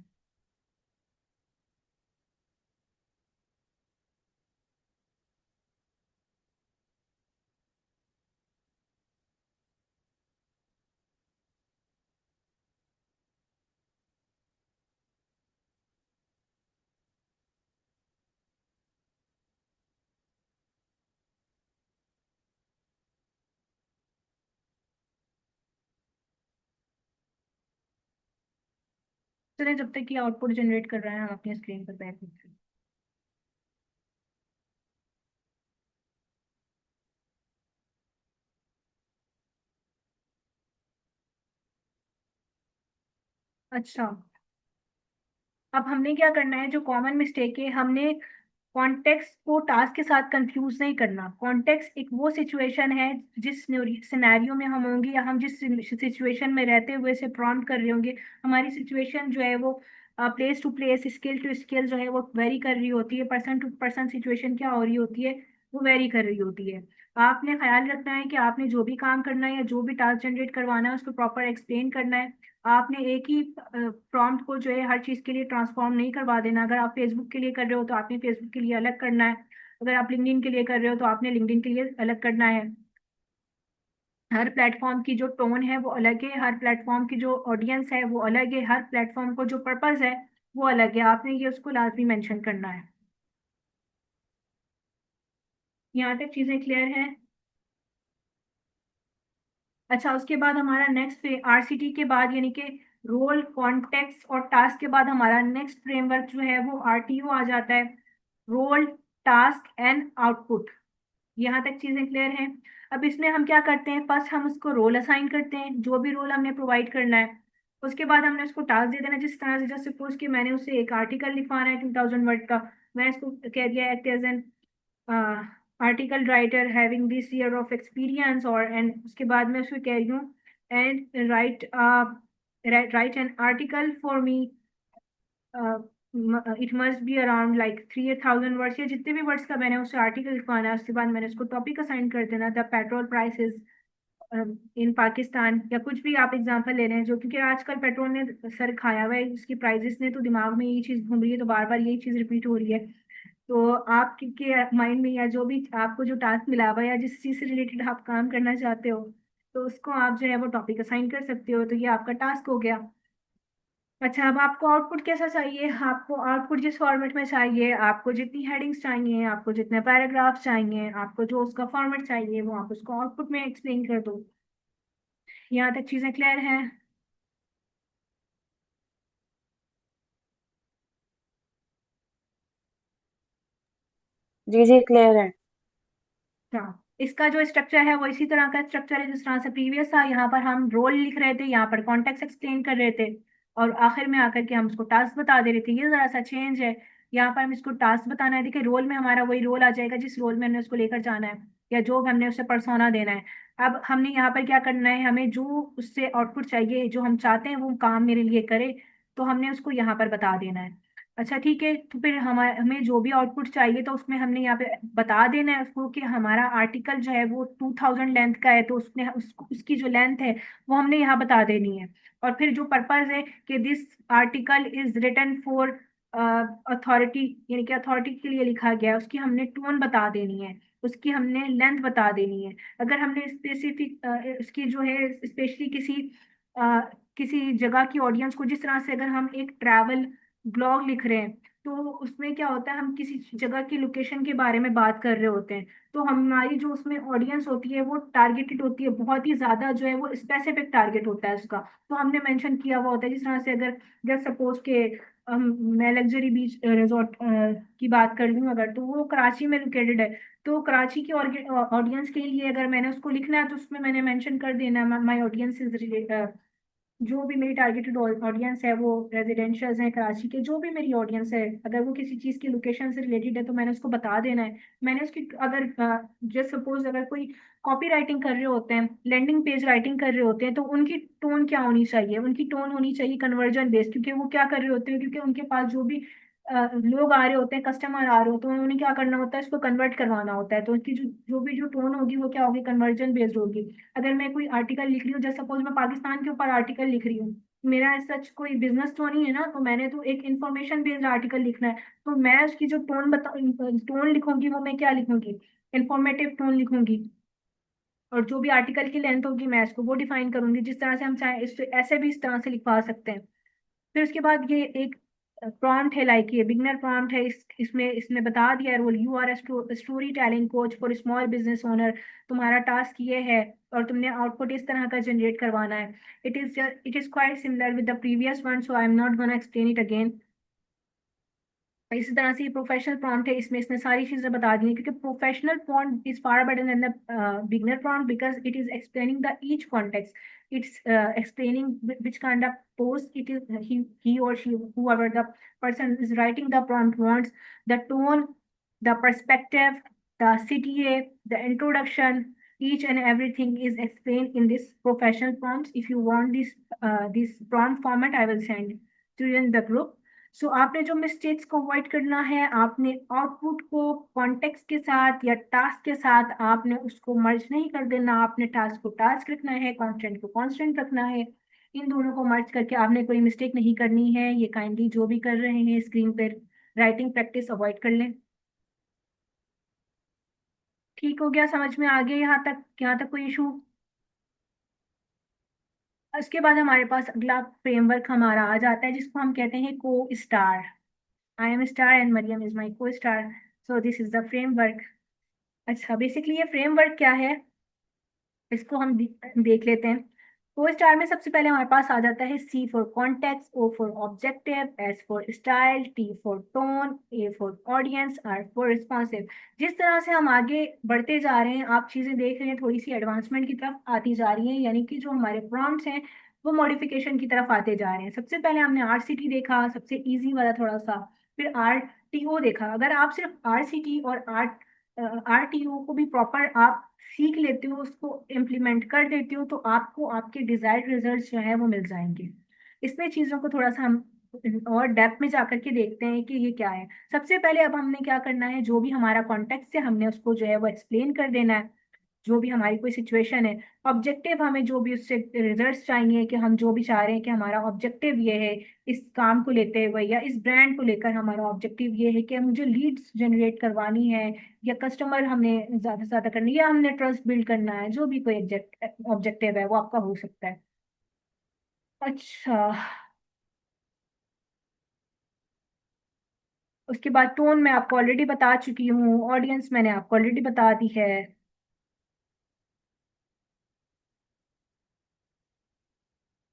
चलिए, जब तक ये आउटपुट जनरेट कर रहे हैं हम अपनी स्क्रीन पर बैक करते हैं। अच्छा, अब हमने क्या करना है, जो कॉमन मिस्टेक है, हमने कॉन्टेक्स्ट को टास्क के साथ कंफ्यूज नहीं करना। कॉन्टेक्स्ट एक वो सिचुएशन है जिस सिनेरियो में हम होंगे, या हम जिस सिचुएशन में रहते हुए से प्रॉम्प्ट कर रहे होंगे, हमारी सिचुएशन जो है वो place to place, skill to skill जो है वो वेरी कर रही होती है, पर्सन टू पर्सन सिचुएशन क्या हो रही होती है, वो वेरी कर रही होती है। आपने ख्याल रखना है कि आपने जो भी काम करना है या जो भी टास्क जनरेट करवाना है उसको प्रॉपर एक्सप्लेन करना है। आपने एक ही प्रॉम्प्ट को जो है हर चीज के लिए ट्रांसफॉर्म नहीं करवा देना। अगर आप फेसबुक के लिए कर रहे हो तो आपने फेसबुक के लिए अलग करना है, अगर आप लिंक्डइन के लिए कर रहे हो तो आपने लिंक्डइन के लिए अलग करना है। हर प्लेटफॉर्म की जो टोन है वो अलग है, हर प्लेटफॉर्म की जो ऑडियंस है वो अलग है, हर प्लेटफॉर्म को जो पर्पस है वो अलग है, आपने ये उसको लाजमी मेंशन करना है। यहाँ तक चीजें क्लियर है? अच्छा, उसके बाद हमारा नेक्स्ट RCT के बाद, यानी कि रोल कॉन्टेक्स्ट और टास्क के बाद हमारा नेक्स्ट फ्रेमवर्क जो है वो RTO आ जाता है, रोल टास्क एंड आउटपुट। यहाँ तक चीजें क्लियर हैं? अब इसमें हम क्या करते हैं, फर्स्ट हम उसको रोल असाइन करते हैं, जो भी रोल हमने प्रोवाइड करना है। उसके बाद हमने उसको टास्क दे देना, जिस तरह से जैसे सपोज कि मैंने उसे एक आर्टिकल लिखवाना है 2000 वर्ड का, मैं इसको कह दिया act as an article writer having this year of experience, और एंड उसके बाद मैं उसको कह रही हूँ and write an article for me, it must be around like 3000 words, या जितने भी वर्ड्स का मैंने उसे आर्टिकल लिखवाना है। उसके बाद मैंने उसको टॉपिक असाइन कर देना, the petrol prices in Pakistan, या कुछ भी आप एग्जांपल ले रहे हैं जो, क्योंकि आजकल पेट्रोल ने सर खाया हुआ है, उसकी प्राइसेस ने तो दिमाग में यही चीज घूम रही है, तो बार बार यही चीज रिपीट हो रही है। तो आपके माइंड में या जो भी आपको जो टास्क मिला हुआ है या जिस चीज से रिलेटेड आप काम करना चाहते हो, तो उसको आप जो है वो टॉपिक असाइन कर सकते हो, तो ये आपका टास्क हो गया। अच्छा, अब आपको आउटपुट कैसा चाहिए? आपको आउटपुट जिस फॉर्मेट में चाहिए, आपको जितनी हेडिंग्स चाहिए, आपको जितने पैराग्राफ चाहिए, आपको जो उसका फॉर्मेट चाहिए, वो आप उसको आउटपुट में एक्सप्लेन कर दो। यहाँ तक चीजें क्लियर हैं? जी जी क्लियर है। हाँ, इसका जो स्ट्रक्चर है वो इसी तरह का स्ट्रक्चर है जिस तरह से प्रीवियस था। यहाँ पर हम रोल लिख रहे थे, यहाँ पर कॉन्टेक्स्ट एक्सप्लेन कर रहे थे, और आखिर में आकर के हम उसको टास्क बता दे रहे थे। ये जरा सा चेंज है। यहाँ पर हम इसको टास्क बताना है। देखिए, रोल में हमारा वही रोल आ जाएगा जिस रोल में हमने उसको लेकर जाना है, या जो हमने उससे पर्सोना देना है। अब हमने यहाँ पर क्या करना है, हमें जो उससे आउटपुट चाहिए, जो हम चाहते हैं वो काम मेरे लिए करे, तो हमने उसको यहाँ पर बता देना है। अच्छा ठीक है, तो फिर हमें जो भी आउटपुट चाहिए तो उसमें हमने यहाँ पे बता देना है उसको कि हमारा आर्टिकल जो है वो 2000 लेंथ का है, तो उसकी जो लेंथ है वो हमने यहाँ बता देनी है। और फिर जो पर्पज है कि this article is written for authority, यानी कि अथॉरिटी के लिए लिखा गया है, उसकी हमने टोन बता देनी है, उसकी हमने लेंथ बता देनी है। अगर हमने स्पेसिफिक उसकी जो है स्पेशली अ, किसी जगह की ऑडियंस को, जिस तरह से अगर हम एक ट्रैवल ब्लॉग लिख रहे हैं, तो उसमें क्या होता है, हम किसी जगह की लोकेशन के बारे में बात कर रहे होते हैं, तो हमारी जो उसमें ऑडियंस होती है वो टारगेटेड होती है, बहुत ही ज्यादा जो है वो स्पेसिफिक टारगेट होता है उसका। तो हमने मेंशन किया हुआ होता है, जिस तरह से अगर जस्ट सपोज के मैं लग्जरी बीच रिजॉर्ट की बात कर लूँ अगर, तो वो कराची में लोकेटेड है, तो कराची की ऑडियंस के लिए अगर मैंने उसको लिखना है तो उसमें मैंने मेंशन कर देना, माई ऑडियंस इज, जो भी मेरी टारगेटेड ऑडियंस है वो रेजिडेंशियल्स हैं कराची के, जो भी मेरी ऑडियंस है, अगर वो किसी चीज़ की लोकेशन से रिलेटेड है तो मैंने उसको बता देना है। मैंने उसकी अगर जस्ट सपोज अगर कोई कॉपी राइटिंग कर रहे होते हैं, लैंडिंग पेज राइटिंग कर रहे होते हैं, तो उनकी टोन क्या होनी चाहिए? उनकी टोन होनी चाहिए कन्वर्जन बेस्ड, क्योंकि वो क्या कर रहे होते हैं, क्योंकि उनके पास जो भी लोग आ रहे होते हैं, कस्टमर आ रहे होते हैं, उन्हें क्या करना होता है, इसको कन्वर्ट करवाना होता है, तो उनकी जो भी जो टोन होगी वो क्या होगी, कन्वर्जन बेस्ड होगी। अगर मैं कोई आर्टिकल लिख रही हूँ, जैसे सपोज मैं पाकिस्तान के ऊपर आर्टिकल लिख रही हूँ, मेरा सच कोई बिजनेस तो नहीं है ना, तो मैंने तो एक इंफॉर्मेशन बेस्ड आर्टिकल लिखना है, तो मैं उसकी जो टोन लिखूंगी वो मैं क्या लिखूंगी, इंफॉर्मेटिव टोन लिखूंगी। और जो भी आर्टिकल की लेंथ होगी मैं इसको वो डिफाइन करूंगी, जिस तरह से हम चाहे इस ऐसे भी इस तरह से लिखवा सकते हैं। फिर उसके बाद ये एक प्रॉम्प्ट है, लाइक ये बिगनर प्रॉम्प्ट है, इसमें इसमें बता दिया है role, you are story telling coach for small business owner. तुम्हारा टास्क ये है और तुमने आउटपुट इस तरह का जनरेट करवाना है। It is quite similar with the previous one, so I am not gonna explain it again. इसी तरह से ये प्रोफेशनल प्रॉम्प्ट है, इसमें इसने सारी चीजें बता दी हैं, क्योंकि professional prompt is far better than the beginner prompt, because it is explaining the each context, it's explaining which kind of post it is, he or she, whoever the person is writing the prompt wants, the tone, the perspective, the CTA, the introduction, each and everything is explained in this professional prompts. If you want this prompt format, I will send to you in the group. सो आपने जो mistakes को avoid करना है, आपने output को context के साथ या टास्क के साथ आपने उसको मर्ज नहीं कर देना, आपने टास्क को टास्क रखना है, कांस्टेंट को कांस्टेंट रखना है। इन दोनों को मर्ज करके आपने कोई मिस्टेक नहीं करनी है। ये काइंडली जो भी कर रहे हैं स्क्रीन पर राइटिंग प्रैक्टिस अवॉइड कर लें। ठीक हो गया? समझ में आ गया यहाँ तक? यहाँ तक कोई इशू? उसके बाद हमारे पास अगला फ्रेमवर्क हमारा आ जाता है, जिसको हम कहते हैं costar. I am star and Mariam is my costar, so this is the framework. अच्छा, बेसिकली ये फ्रेमवर्क क्या है, इसको हम देख लेते हैं। फोर स्टार में सबसे पहले हमारे पास आ जाता है C for context, O for objective, S for style, T for tone, A for audience, R for responsive. जिस तरह से हम आगे बढ़ते जा रहे हैं, आप चीजें देख रहे हैं थोड़ी सी एडवांसमेंट की तरफ आती जा रही हैं, यानी कि जो हमारे प्रॉम्प्ट्स हैं वो मॉडिफिकेशन की तरफ आते जा रहे हैं। सबसे पहले हमने आरसीटी देखा, सबसे इजी वाला थोड़ा सा, फिर आरटीओ देखा। अगर आप सिर्फ आरसीटी और आरटीओ को भी प्रॉपर आप सीख लेते हो, उसको इम्प्लीमेंट कर देते हो, तो आपको आपके डिजायर्ड रिजल्ट्स जो है वो मिल जाएंगे। इसमें चीजों को थोड़ा सा हम और डेप्थ में जाकर के देखते हैं कि ये क्या है। सबसे पहले अब हमने क्या करना है, जो भी हमारा कॉन्टेक्स्ट है हमने उसको जो है वो एक्सप्लेन कर देना है। जो भी हमारी कोई सिचुएशन है, ऑब्जेक्टिव हमें जो भी उससे रिजल्ट्स चाहिए, कि हम जो भी चाह रहे हैं कि हमारा ऑब्जेक्टिव ये है इस काम को लेते हुए, या इस ब्रांड को लेकर हमारा ऑब्जेक्टिव ये है कि मुझे लीड्स जनरेट करवानी है, या कस्टमर हमने ज्यादा से ज्यादा करनी है, या हमने ट्रस्ट बिल्ड करना है, जो भी कोई ऑब्जेक्टिव है वो आपका हो सकता है। अच्छा, उसके बाद टोन मैं आपको ऑलरेडी बता चुकी हूँ, ऑडियंस मैंने आपको ऑलरेडी बता दी है।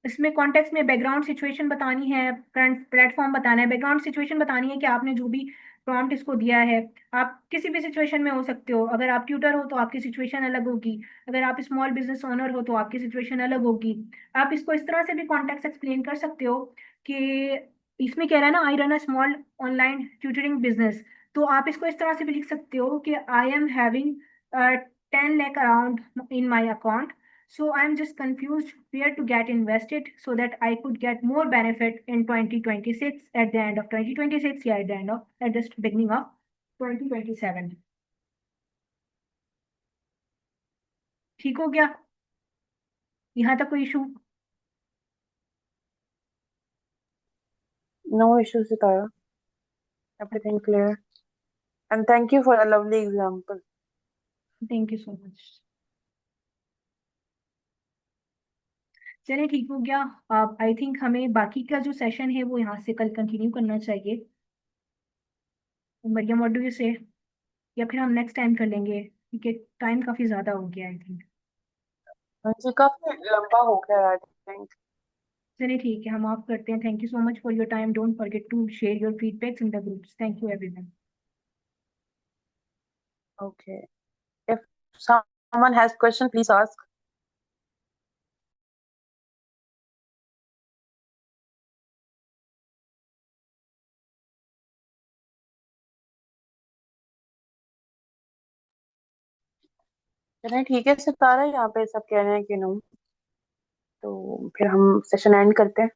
इसमें कॉन्टेक्स्ट में बैकग्राउंड सिचुएशन बतानी है, करंट प्लेटफॉर्म बताना है, बैकग्राउंड सिचुएशन बतानी है कि आपने जो भी प्रॉम्प्ट इसको दिया है, आप किसी भी सिचुएशन में हो सकते हो। अगर आप ट्यूटर हो तो आपकी सिचुएशन अलग होगी, अगर आप स्मॉल बिजनेस ओनर हो तो आपकी सिचुएशन अलग होगी। आप इसको इस तरह से भी कॉन्टेक्स्ट एक्सप्लेन कर सकते हो कि इसमें कह रहा है ना, I run a small online tutoring business, तो आप इसको इस तरह से भी लिख सकते हो कि I am having 10 lakh around in my account. So I'm just confused where to get invested so that I could get more benefit in 2026, at the end of 2026, yeah, at the beginning of 2027। ठीक हो गया? यहाँ तक कोई issue? No issues, Sitara. Everything clear. And thank you for a lovely example. Thank you so much. चलिए ठीक हो गया। अब आई थिंक हमें बाकी का जो सेशन है वो यहाँ से कल कंटिन्यू करना चाहिए। मरियम, व्हाट डू यू से? या फिर हम नेक्स्ट टाइम कर लेंगे, क्योंकि टाइम काफी ज्यादा हो गया आई थिंक। हाँ जी, काफी लंबा हो गया आई थिंक। चलिए ठीक है, हम ऑफ करते हैं। Thank you so much for your time. Don't forget to share your feedbacks in the groups. Thank you everyone. Okay. If someone has question, please ask. चलिए ठीक है सितारा, यहाँ पे सब कह रहे हैं कि नो, तो फिर हम सेशन एंड करते हैं।